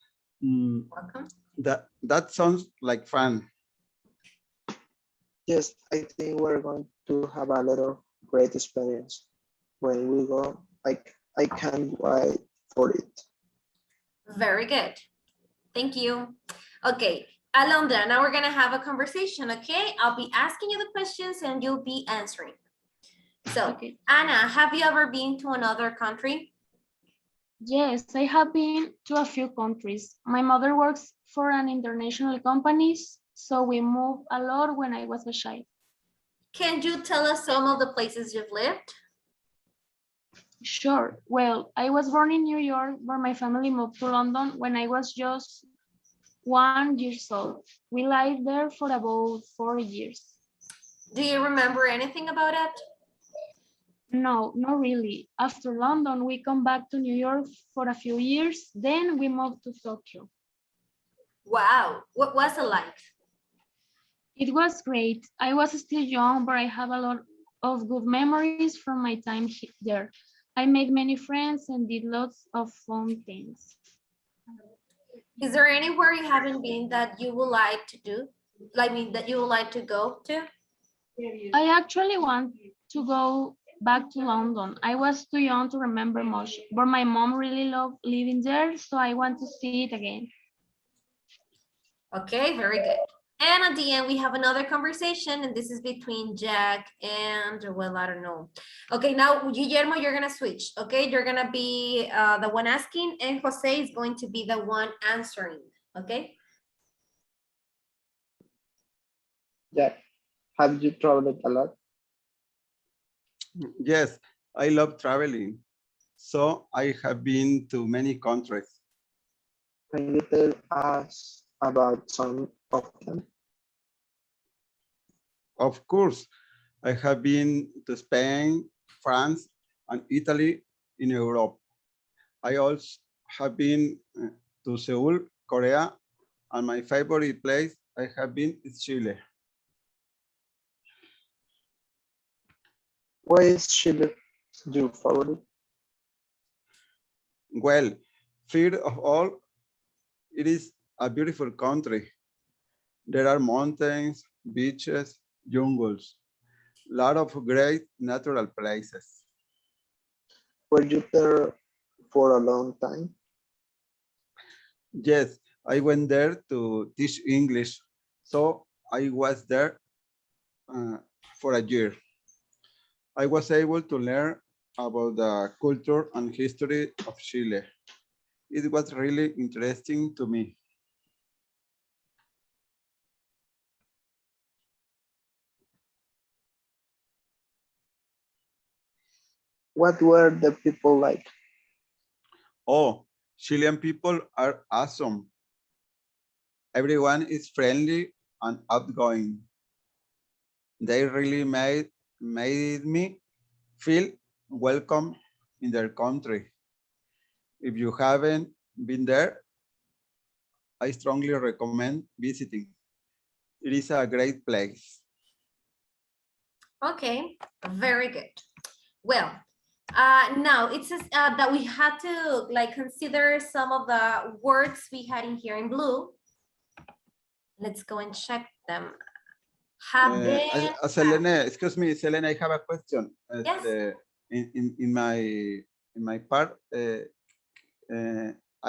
Welcome. That sounds like fun. Yes, I think we're going to have a lot of great experience when we go. I can't wait for it. Very good. Thank you. Okay, Alondra, now we're gonna have a conversation, okay? I'll be asking you the questions and you'll be answering. So, Okay. Anna, have you ever been to another country? Yes, I have been to a few countries. My mother works for an international companies, so we moved a lot when I was a child. Can you tell us some of the places you've lived? Sure. Well, I was born in New York, but my family moved to London when I was just 1 year old. We lived there for about 4 years. Do you remember anything about it? No, not really. After London, we come back to New York for a few years. Then we moved to Tokyo. Wow, what was it like? It was great. I was still young, but I have a lot of good memories from my time there. I made many friends and did lots of fun things. Is there anywhere you haven't been that you would like to do? That you would like to go to? I actually want to go back to London. I was too young to remember much, but my mom really loved living there, so I want to see it again. Okay, very good. And at the end, we have another conversation, and this is between Jack and, well, I don't know. Okay, now, Guillermo, you're gonna switch, okay? You're gonna be the one asking, and Jose is going to be the one answering, okay? Yeah. Have you traveled a lot? Yes, I love traveling. So I have been to many countries. Can you tell us about some of them? Of course, I have been to Spain, France, and Italy in Europe. I also have been to Seoul, Korea, and my favorite place I have been is Chile. Why is Chile your favorite? Well, first of all, it is a beautiful country. There are mountains, beaches, jungles, lot of great natural places. Were you there for a long time? Yes, I went there to teach English, so I was there for a year. I was able to learn about the culture and history of Chile. It was really interesting to me. What were the people like? Oh, Chilean people are awesome. Everyone is friendly and outgoing. They really made me feel welcome in their country. If you haven't been there, I strongly recommend visiting. It is a great place. Okay, very good. Well, now it says that we had to like consider some of the words we had in here in blue. Let's go and check them. Have been. Selene, excuse me, Selene, I have a question. Yes. In my part, I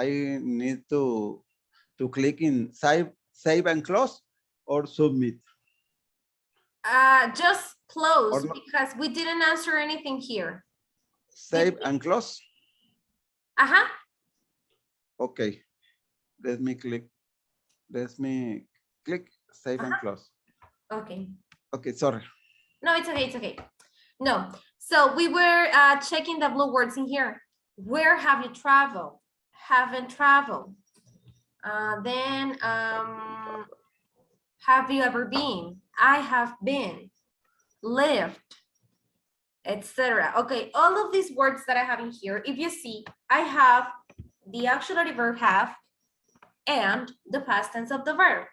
need to click in save and close or submit. Just close Or no. because we didn't answer anything here. Save and close. Uh-huh. Okay. Let me click. Let me click save and close. Okay. Okay, sorry. No, it's okay. It's okay. No. So we were checking the blue words in here. Where have you traveled? Haven't traveled. Then have you ever been? I have been. Lived, etc. Okay, all of these words that I have in here, if you see, I have the auxiliary verb have and the past tense of the verb.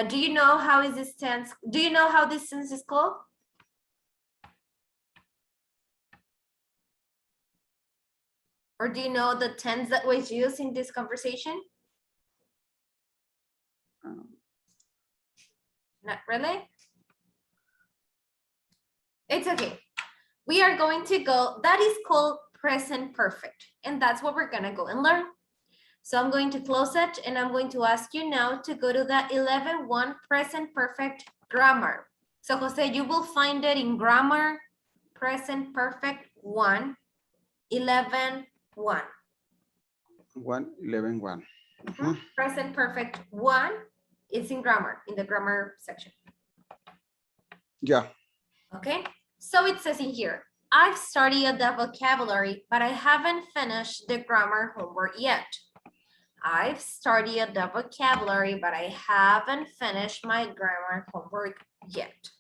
Do you know how is this tense? Do you know how this tense is called? Or do you know the tense that was used in this conversation? Not really? It's okay. We are going to go, that is called present perfect. And that's what we're gonna go and learn. So I'm going to close it and I'm going to ask you now to go to the 11.1 present perfect grammar. So Jose, you will find it in grammar, present perfect 1, 11.1. 1:11:1. Present perfect 1 is in grammar, in the grammar section. Yeah. Okay, so it says in here, I've studied the vocabulary, but I haven't finished the grammar homework yet. I've studied the vocabulary, but I haven't finished my grammar homework yet.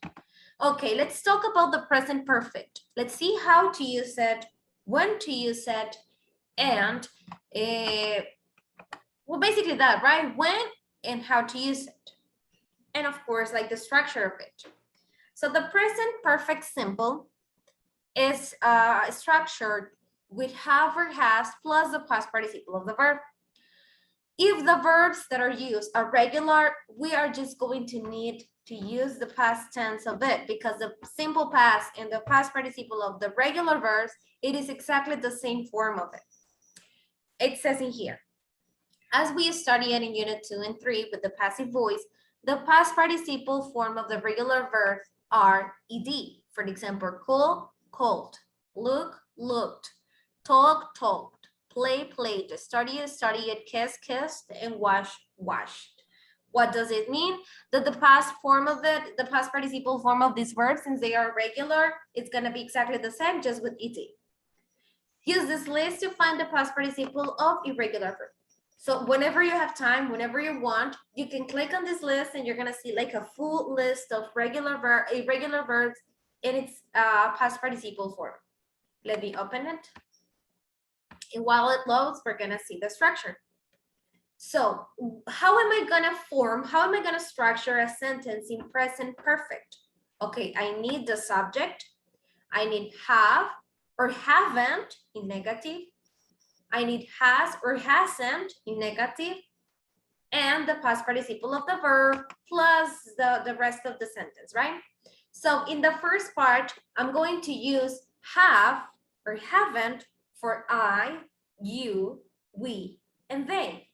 Okay, let's talk about the present perfect. Let's see how to use it, when to use it, and well, basically that, right? When and how to use it. And of course, like the structure of it. So the present perfect simple is structured with have or has plus the past participle of the verb. If the verbs that are used are regular, we are just going to need to use the past tense of it because the simple past and the past participle of the regular verbs, it is exactly the same form of it. It says in here, as we studied in unit 2 and 3 with the passive voice, the past participle form of the regular verb are ed. For example, cool, cold, look, looked, talk, talked, play, played, study, studied, kiss, kissed, and wash, washed. What does it mean? That the past form of it, the past participle form of these verbs, since they are regular, it's going to be exactly the same, just with ed. Use this list to find the past participle of irregular verb. So whenever you have time, whenever you want, you can click on this list and you're gonna see like a full list of irregular verbs in its past participle form. Let me open it. And while it loads, we're gonna see the structure. So how am I gonna structure a sentence in present perfect? Okay, I need the subject. I need have or haven't in negative. I need has or hasn't in negative, and the past participle of the verb plus the rest of the sentence, right? So in the first part, I'm going to use have or haven't for I, you, we, and they.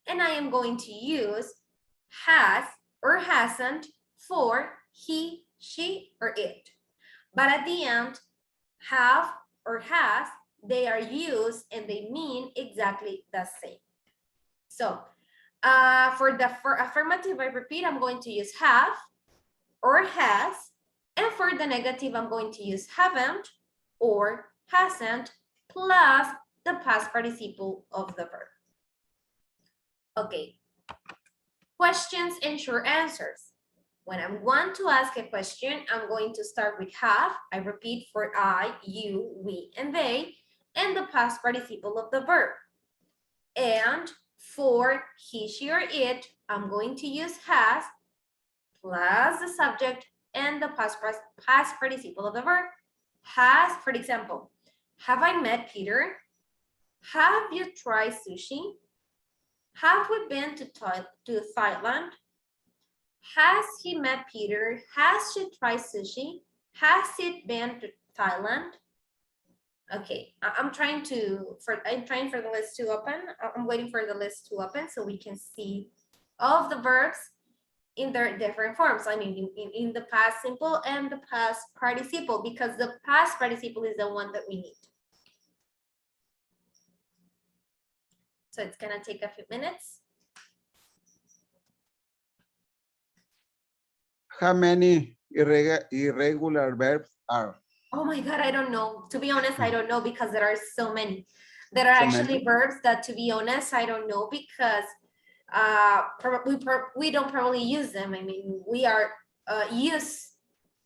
And I am going to use has or hasn't for he, she, or it. But at the end, have or has, they are used and they mean exactly the same. So for affirmative, I repeat, I'm going to use have or has. And for the negative, I'm going to use haven't or hasn't plus the past participle of the verb. Okay. Questions and short answers. When I want to ask a question, I'm going to start with have. I repeat for I, you, we, and they, and the past participle of the verb. And for he, she, or it, I'm going to use has plus the subject and the past participle of the verb. Has, for example, have I met Peter? Have you tried sushi? Have we been to Thailand? Has he met Peter? Has she tried sushi? Has it been to Thailand? Okay, I'm trying for the list to open. I'm waiting for the list to open so we can see all of the verbs in their different forms. I mean, in the past simple and the past participle, because the past participle is the one that we need. So it's gonna take a few minutes. How many irregular verbs are? Oh my God, I don't know. To be honest, I don't know because there are so many. There are So actually many? verbs that, to be honest, I don't know because we don't probably use them. I mean, we are used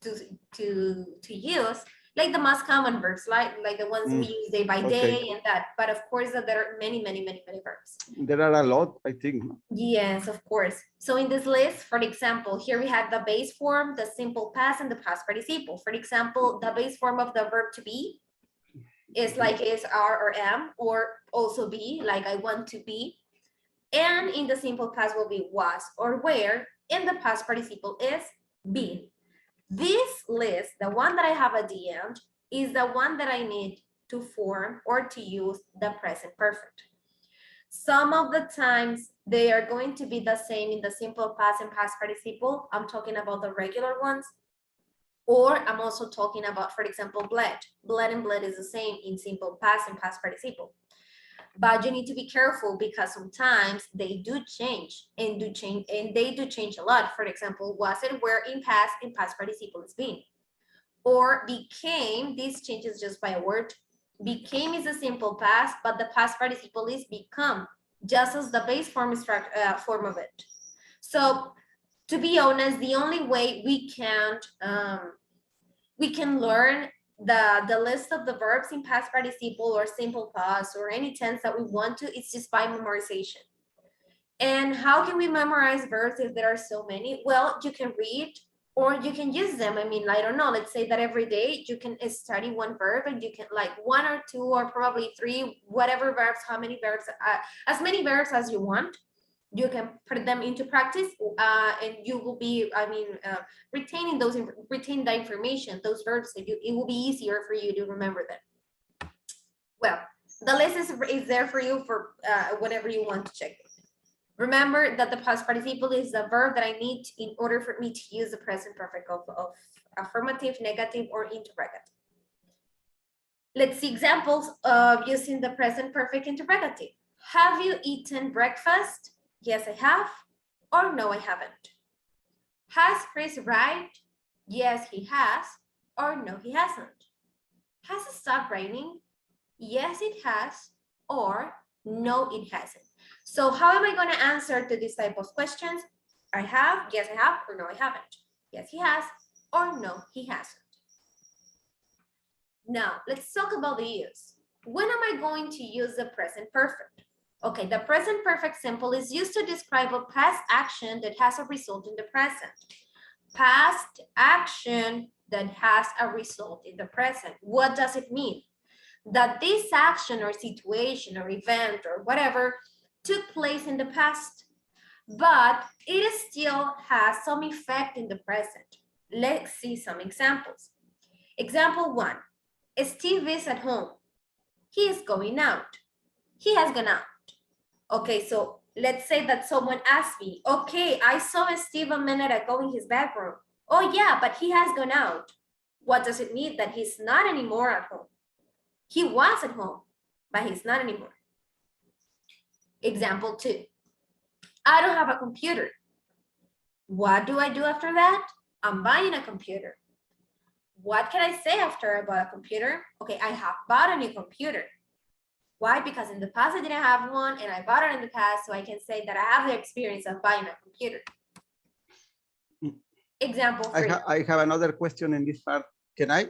to use like the most common verbs, like the ones we use day by day and that. But of course, there are many verbs. There are a lot, I think. Yes, of course. So in this list, for example, here we have the base form, the simple past, and the past participle. For example, the base form of the verb to be is like is, are, or am, or also be, like I want to be. And in the simple past will be was or were, and the past participle is been. This list, the one that I have at the end, is the one that I need to form or to use the present perfect. Some of the times they are going to be the same in the simple past and past participle. I'm talking about the regular ones. Or I'm also talking about, for example, bled. Bled and bled is the same in simple past and past participle. But you need to be careful because sometimes they do change and they do change a lot. For example, was and were in past and past participle is been. Or became, this changes just by a word. Became is a simple past, but the past participle is become. just as the base form of it. So to be honest, the only way we can learn the list of the verbs in past participle or simple past or any tense that we want to, it's just by memorization. And how can we memorize verbs if there are so many? Well, you can read or you can use them. I mean, I don't know, let's say that every day you can study one verb and you can like 1 or 2 or probably 3, whatever verbs, how many verbs, as many verbs as you want. You can put them into practice and you will be, retaining that information, those verbs, it will be easier for you to remember them. Well, the list is there for you for whenever you want to check it. Remember that the past participle is the verb that I need in order for me to use the present perfect of affirmative, negative, or interrogative. Let's see examples of using the present perfect interrogative. Have you eaten breakfast? Yes, I have. Or no, I haven't. Has Chris arrived? Yes, he has. Or no, he hasn't. Has it stopped raining? Yes, it has. Or no, it hasn't. So how am I going to answer to this type of questions? I have, yes, I have, or no, I haven't. Yes, he has, or no, he hasn't. Now, let's talk about the use. When am I going to use the present perfect? Okay, the present perfect simple is used to describe a past action that has a result in the present. Past action that has a result in the present. What does it mean? That this action or situation or event or whatever took place in the past, but it still has some effect in the present. Let's see some examples. Example 1, Steve is at home. He is going out. He has gone out. Okay, so let's say that someone asked me, okay, I saw Steve a minute ago in his bedroom. Oh yeah, but he has gone out. What does it mean? That he's not anymore at home. He was at home, but he's not anymore. Example 2, I don't have a computer. What do I do after that? I'm buying a computer. What can I say after I bought a computer? Okay, I have bought a new computer. Why? Because in the past I didn't have one and I bought it in the past, so I can say that I have the experience of buying a computer. Example 3. I have another question in this part. Can I?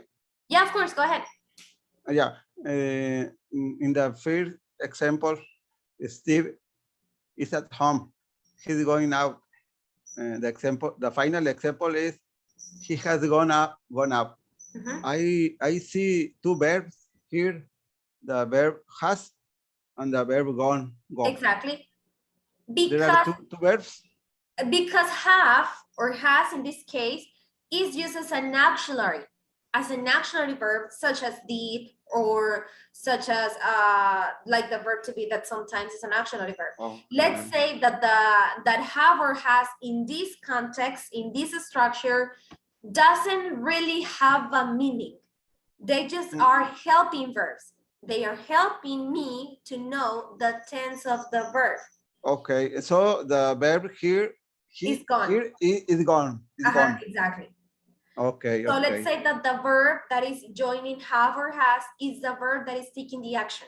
Yeah, of course, go ahead. Yeah. In the first example, Steve is at home. He's going out. The final example is he has gone up. I see 2 verbs here. The verb has and the verb gone. Exactly. There are two verbs. Because have or has in this case is used as an auxiliary verb, such as did or such as like the verb to be that sometimes is an auxiliary verb. Okay. Let's say that that have or has in this context, in this structure, doesn't really have a meaning. They just are helping verbs. They are helping me to know the tense of the verb. Okay, so the verb here is gone. Here is gone. Gone. Exactly. Okay. So let's say that the verb that is joining have or has is the verb that is taking the action.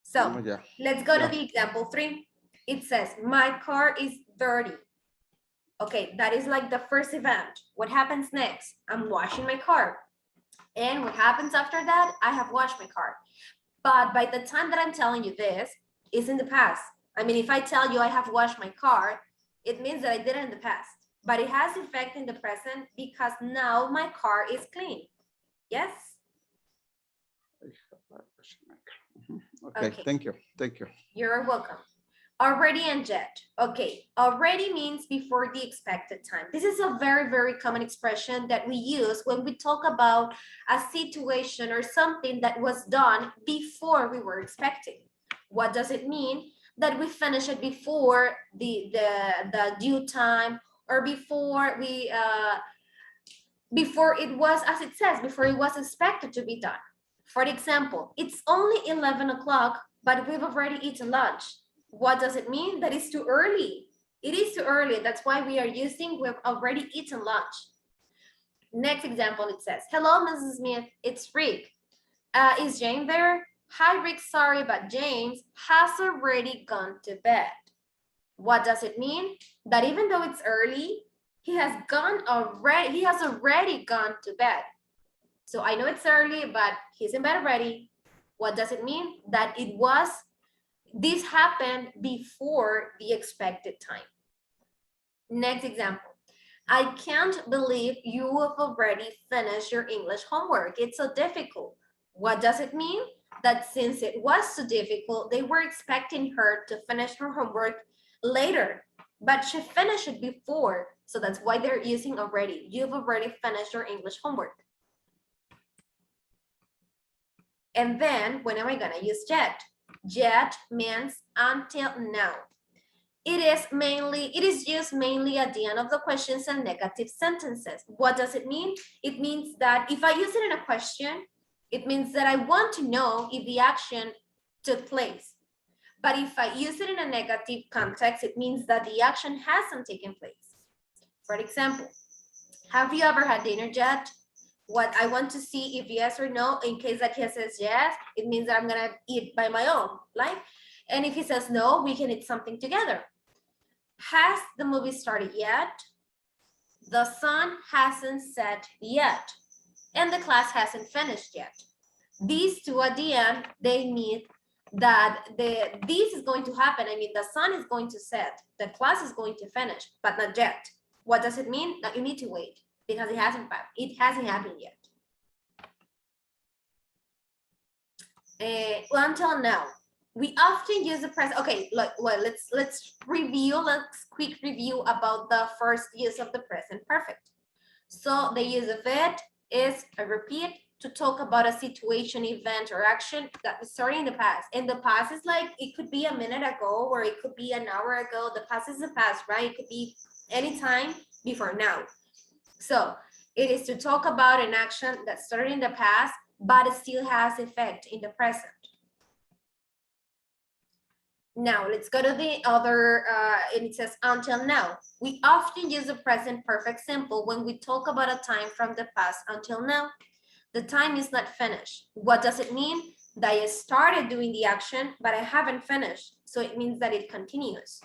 So let's go to the example 3. It says, my car is dirty. Okay, that is like the first event. What happens next? I'm washing my car. And what happens after that? I have washed my car. But by the time that I'm telling you this, it's in the past. I mean, if I tell you I have washed my car, it means that I did it in the past. But it has effect in the present because now my car is clean. Yes? Okay. Thank you. You're welcome. Already and yet. Okay, already means before the expected time. This is a very, very common expression that we use when we talk about a situation or something that was done before we were expecting. What does it mean? That we finish it before the due time, or before we before it was, as it says, before it was expected to be done. For example, it's only 11 o'clock, but we've already eaten lunch. What does it mean? That it's too early. It is too early. That's why we are using we've already eaten lunch. Next example, it says, hello, Mrs. Smith, it's Rick. Is Jane there? Hi Rick, sorry, but James has already gone to bed. What does it mean? That even though it's early, he has already gone to bed. So I know it's early, but he's in bed already. What does it mean? That this happened before the expected time. Next example. I can't believe you have already finished your English homework. It's so difficult. What does it mean? That since it was so difficult, they were expecting her to finish her homework later, but she finished it before. So that's why they're using already. You've already finished your English homework. And then when am I gonna use yet? Yet means until now. It is used mainly at the end of the questions and negative sentences. What does it mean? It means that if I use it in a question, it means that I want to know if the action took place. But if I use it in a negative context, it means that the action hasn't taken place. For example, have you ever had dinner yet? What I want to see if yes or no. In case that he says yes, it means that I'm gonna eat by my own, like. And if he says no, we can eat something together. Has the movie started yet? The sun hasn't set yet. And the class hasn't finished yet. These two at the end, they mean that this is going to happen. I mean, the sun is going to set, the class is going to finish, but not yet. What does it mean? That you need to wait because it hasn't happened yet. Until now, we often use the present. Okay, let's quick review about the first use of the present perfect. So the use of it is, I repeat, to talk about a situation, event, or action that was starting in the past. And the past is like, it could be a minute ago, or it could be an hour ago. The past is the past, right? It could be any time before now. So it is to talk about an action that started in the past, but it still has effect in the present. Now let's go to the other, and it says until now. We often use the present perfect simple when we talk about a time from the past until now. The time is not finished. What does it mean? That I started doing the action, but I haven't finished. So it means that it continues.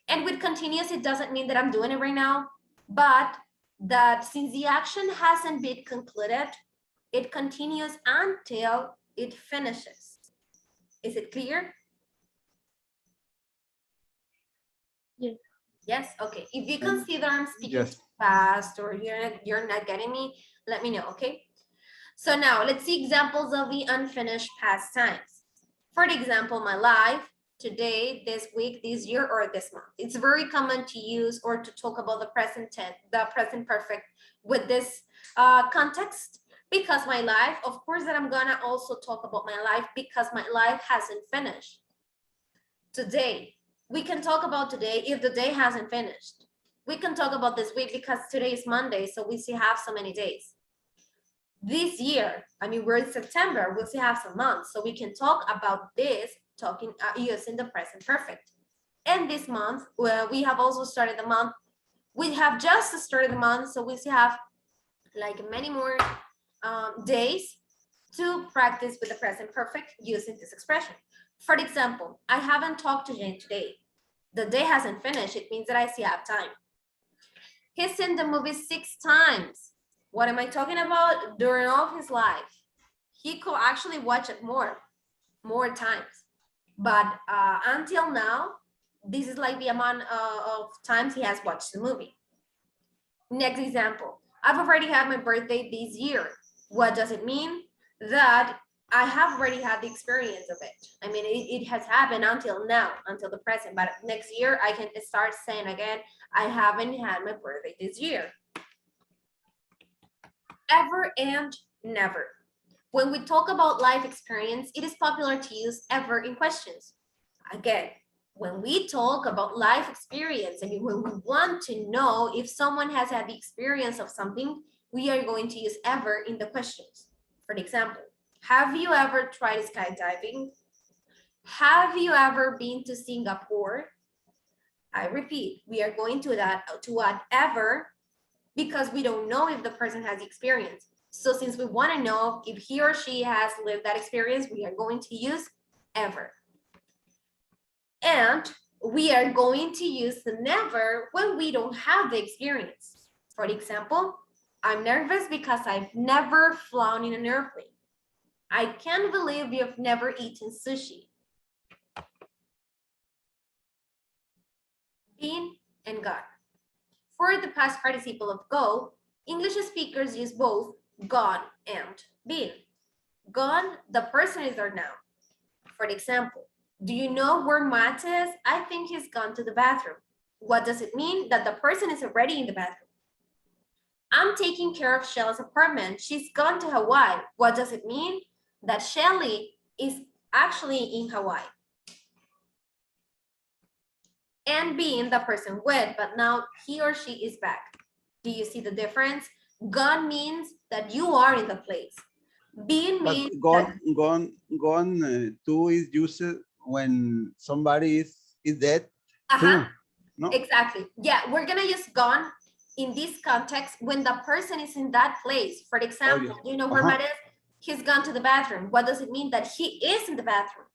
And with continuous, it doesn't mean that I'm doing it right now, but that since the action hasn't been concluded, it continues until it finishes. Is it clear? Yes. Yes, okay. If you consider I'm speaking Yes. too fast or you're not getting me, let me know, okay? So now let's see examples of the unfinished past times. For example, my life, today, this week, this year, or this month. It's very common to use or to talk about the present tense, the present perfect with this context, because my life, of course, that I'm gonna also talk about my life because my life hasn't finished. Today, we can talk about today if the day hasn't finished. We can talk about this week because today is Monday, so we still have so many days. This year, I mean, we're in September, we'll still have some months, so we can talk about this using the present perfect. And this month, well, we have also started the month. We have just started the month, so we still have like many more days to practice with the present perfect using this expression. For example, I haven't talked to Jane today. The day hasn't finished. It means that I still have time. He's seen the movie 6 times. What am I talking about? During all his life. He could actually watch it more times. But until now, this is like the amount of times he has watched the movie. Next example. I've already had my birthday this year. What does it mean? That I have already had the experience of it. I mean, it has happened until now, until the present, but next year I can start saying again, I haven't had my birthday this year. Ever and never. When we talk about life experience, it is popular to use ever in questions. Again, when we talk about life experience, I mean, when we want to know if someone has had the experience of something, we are going to use ever in the questions. For example, have you ever tried skydiving? Have you ever been to Singapore? I repeat, we are going to add ever because we don't know if the person has experience. So since we want to know if he or she has lived that experience, we are going to use ever. And we are going to use the never when we don't have the experience. For example, I'm nervous because I've never flown in an airplane. I can't believe you've never eaten sushi. Been and gone. For the past participle of go, English speakers use both gone and been. Gone, the person is there now. For example, do you know where Matt is? I think he's gone to the bathroom. What does it mean? That the person is already in the bathroom. I'm taking care of Shelley's apartment. She's gone to Hawaii. What does it mean? That Shelley is actually in Hawaii. And being the person went, but now he or she is back. Do you see the difference? Gone means that you are in the place. Being But means gone to is used when somebody is dead. uh-huh. No? Exactly. Yeah, we're gonna use gone in this context when the person is in that place. For example, you know where Matt is? He's gone to the bathroom. What does it mean? That he is in the bathroom.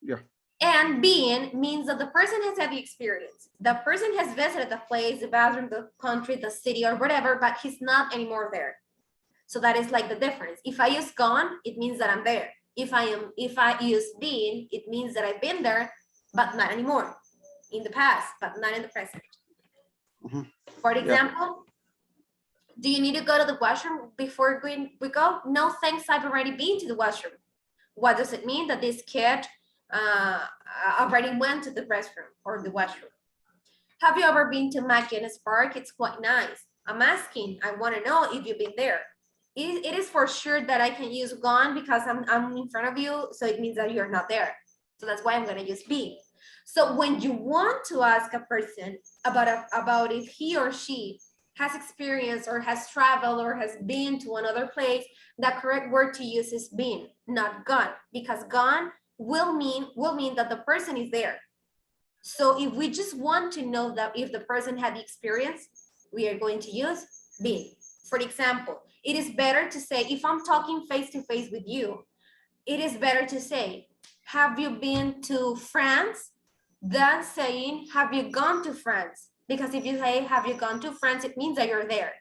Yeah. And being means that the person has had the experience. The person has visited the place, the bathroom, the country, the city, or whatever, but he's not anymore there. So that is like the difference. If I use gone, it means that I'm there. If I use been, it means that I've been there, but not anymore. In the past, but not in the present. For example, do you need to go to the washroom before we go? No, thanks, I've already been to the washroom. What does it mean? That this kid already went to the restroom or the washroom. Have you ever been to McGinnis Park? It's quite nice. I'm asking, I want to know if you've been there. It is for sure that I can use gone because I'm in front of you, so it means that you're not there. So that's why I'm going to use be. So when you want to ask a person about if he or she has experience or has traveled or has been to another place, the correct word to use is been, not gone, because gone will mean that the person is there. So if we just want to know that if the person had the experience, we are going to use been. For example, it is better to say, if I'm talking face to face with you, it is better to say, have you been to France? Than saying, have you gone to France? Because if you say, have you gone to France, it means that you're there.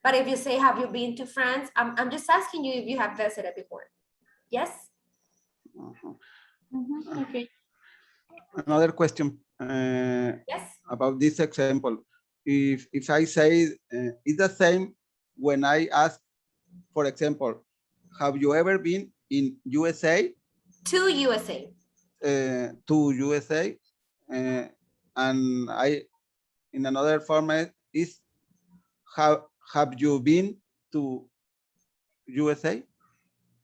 But if you say, have you been to France? I'm just asking you if you have visited before. Yes? Okay. Another question Yes. about this example. If I say it's the same when I ask, for example, have you ever been in USA? To USA. To USA, and I in another format is have you been to USA?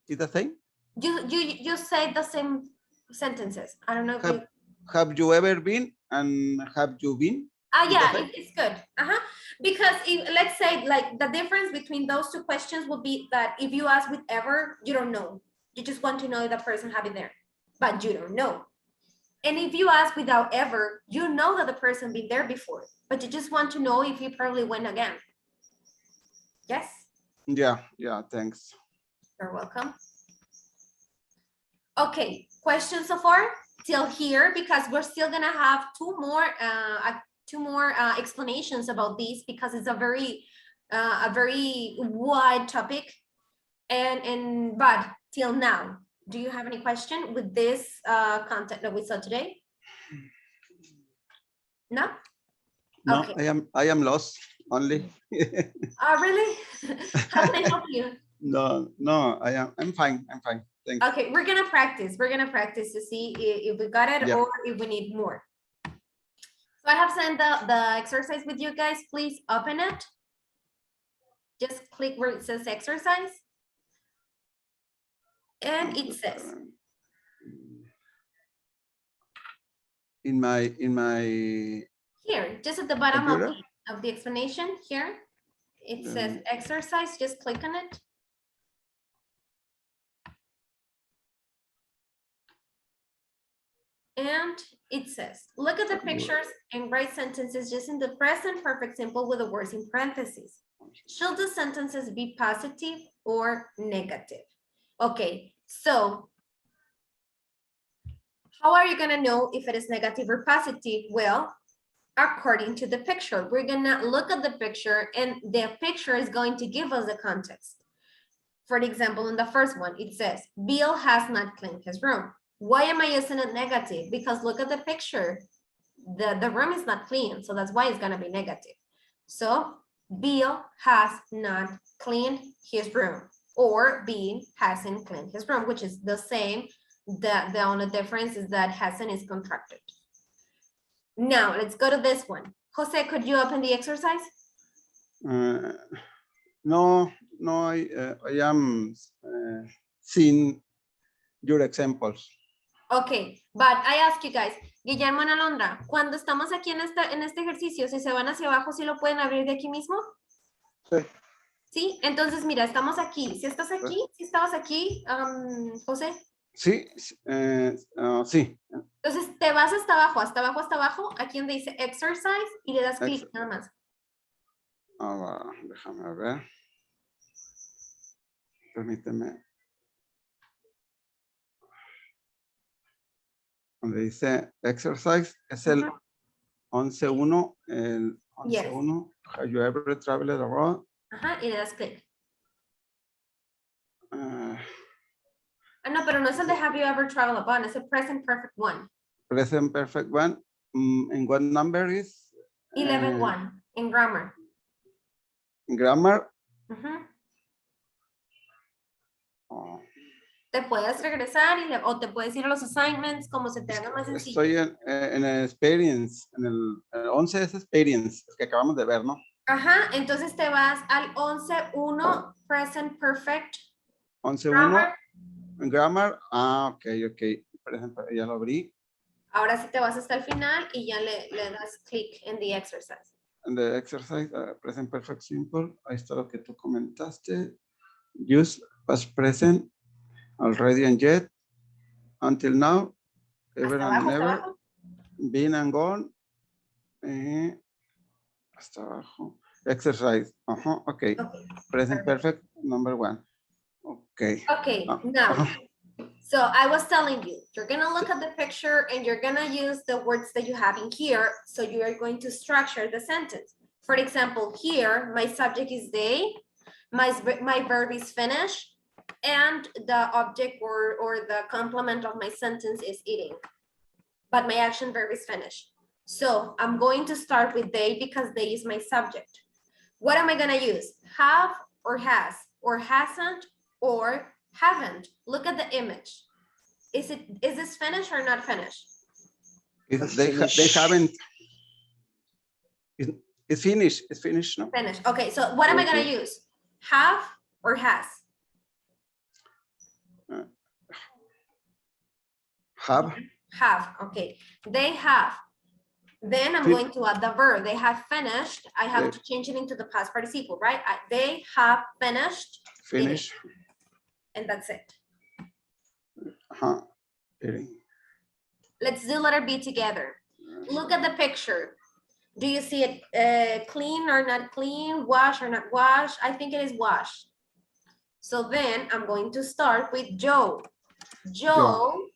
Is the same? You say the same sentences. I don't know if you Have you ever been and have you been? yeah, it's good. Because let's say like the difference between those two questions will be that if you ask with ever, you don't know. You just want to know if the person have been there, but you don't know. And if you ask without ever, you know that the person been there before, but you just want to know if he probably went again. Yes? Yeah, thanks. You're welcome. Okay, questions so far till here, because we're still gonna have two more explanations about these, because it's a very wide topic. But till now, do you have any question with this content that we saw today? No? No, Okay. I am lost only. Oh, really? How can I help you? No, I'm fine. Thanks. Okay, we're gonna practice. We're gonna practice to see if we got it or if we need more. So I have sent the exercise with you guys. Please open it. Just click where it says exercise. And it says, in my here, just at the bottom computer? of the explanation here, it says exercise. Just click on it. And it says, look at the pictures and write sentences just in the present perfect simple with the words in parentheses. Should the sentences be positive or negative? Okay, so how are you gonna know if it is negative or positive? Well, according to the picture, we're gonna look at the picture and the picture is going to give us the context. For example, in the first one, it says, Bill has not cleaned his room. Why am I using a negative? Because look at the picture. The room is not clean, so that's why it's gonna be negative. So Bill has not cleaned his room, or Bill hasn't cleaned his room, which is the same. The only difference is that hasn't is contracted. Now let's go to this one. Jose, could you open the exercise? No, I am seeing your examples. Okay, but I ask you guys, Guillermo and Alondra, cuando estamos aquí en este ejercicio, si se van hacia abajo, ¿sí lo pueden abrir de aquí mismo? Sí. Sí, entonces mira, estamos aquí. Si estás aquí, si estabas aquí, José. Sí, sí. Entonces te vas hasta abajo, hasta abajo, hasta abajo, aquí donde dice exercise y le das clic nada más. Déjame ver. Permíteme. Donde dice exercise, es el 11.1, el 11.1. Have you ever traveled abroad? Ajá, y le das clic. Uh, no, pero no es el de have you ever traveled abroad, es el present perfect one. Present perfect one. And what number is? 11.1 in grammar. Grammar. Oh. Te puedes regresar o te puedes ir a los assignments como se te haga más sencillo. Estoy en el experience, en el 11 es experience, el que acabamos de ver, ¿no? Ajá, entonces te vas al 11.1 present perfect. 11.1 grammar. Ok. Por ejemplo, ya lo abrí. Ahora sí te vas hasta el final y ya le das clic en the exercise. En the exercise, present perfect simple, ahí está lo que tú comentaste. Use past present, already and yet, until now, ever Hasta and abajo, never, hasta abajo. been and gone, hasta abajo. Exercise, okay. Present perfect, number 1. Okay. Okay, now, so I was telling you, you're gonna look at the picture and you're gonna use the words that you have in here. So you are going to structure the sentence. For example, here, my subject is they, my verb is finish, and the object or the complement of my sentence is eating. But my action verb is finish. So I'm going to start with they because they is my subject. What am I gonna use? Have or has, or hasn't, or haven't. Look at the image. Is this finished or not finished? They haven't. It's finished. It's finished, no? Finished. Okay, so what am I gonna use? Have or has? Have. Have, okay. They have. Then I'm going to add the verb. They have finished. I have to change it into the past participle, right? They have finished. Finish. And that's it. Eating. Let's do letter B together. Look at the picture. Do you see it clean or not clean, wash or not wash? I think it is wash. So then I'm going to start with Joe. Joe,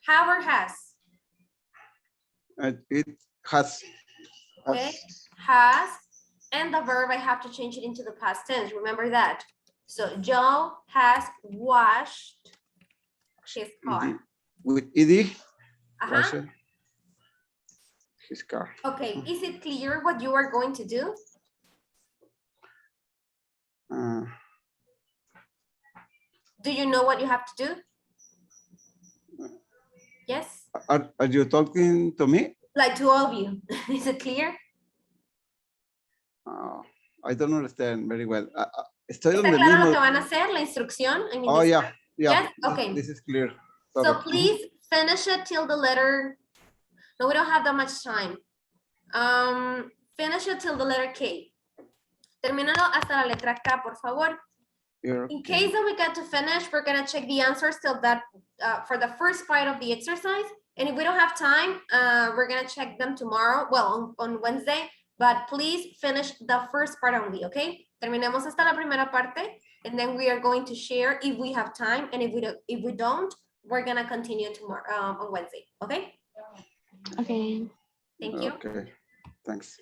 have or has? It has. Okay, has. And the verb, I have to change it into the past tense. Remember that. So Joe has washed his car. With ed. His car. Okay, is it clear what you are going to do? Do you know what you have to do? Yes? Are you talking to me? Like to all of you. Is it clear? I don't understand very well. Estoy ¿Está donde claro mismo. lo que van a hacer, la instrucción? I mean, Oh, yeah. Yes? Okay. This is clear. So please finish it till the letter. No, we don't have that much time. Finish it till the letter K. Termínalo hasta la letra K, por favor. In case that we get to finish, we're gonna check the answers till that for the first part of the exercise. And if we don't have time, we're gonna check them tomorrow. Well, on Wednesday, but please finish the first part only, okay? Terminemos hasta la primera parte, and then we are going to share if we have time, and if we don't, we're gonna continue tomorrow on Wednesday, okay? Okay. Thank you. Okay, thanks.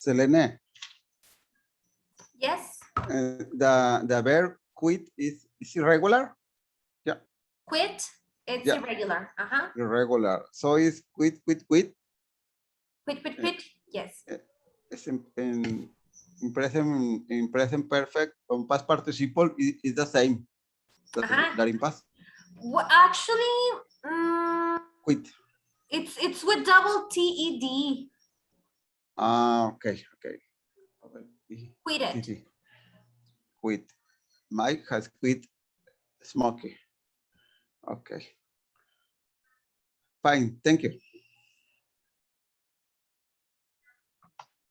Selene, Yes, the verb quit is irregular? Yeah, quit, it's Yeah. irregular. Uh-huh. irregular. So it's quit, quit, quit. Quit, yes. It's in present perfect, on past participle is the same. Uh-huh. That in past, Well, actually, quit. it's with double TED. Okay, okay. Quit it. Sí. Quit. Mike has quit smoking. Okay. Fine, thank you.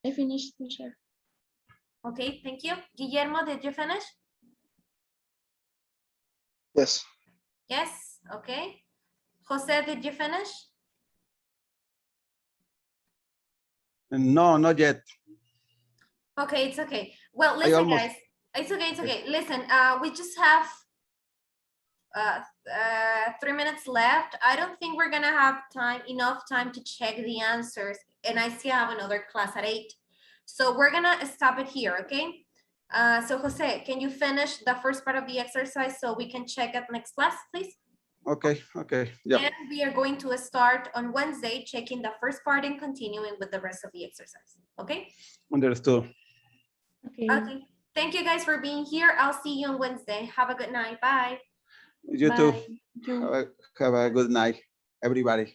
I finished my share. Okay, thank you. Guillermo, did you finish? Yes. Yes, okay. Jose, did you finish? No, not yet. Okay, it's okay. Well, I listen, almost- guys. It's okay, it's Okay. okay. Listen, we just have 3 minutes left. I don't think we're gonna have enough time to check the answers, and I still have another class at 8. So we're gonna stop it here, okay? So Jose, can you finish the first part of the exercise so we can check at next class, please? Okay, okay. Yeah. And we are going to start on Wednesday, checking the first part and continuing with the rest of the exercise, okay? Understood. Okay. Okay, thank you guys for being here. I'll see you on Wednesday. Have a good night, bye. You Bye. too. Thank you. Have a good night, everybody.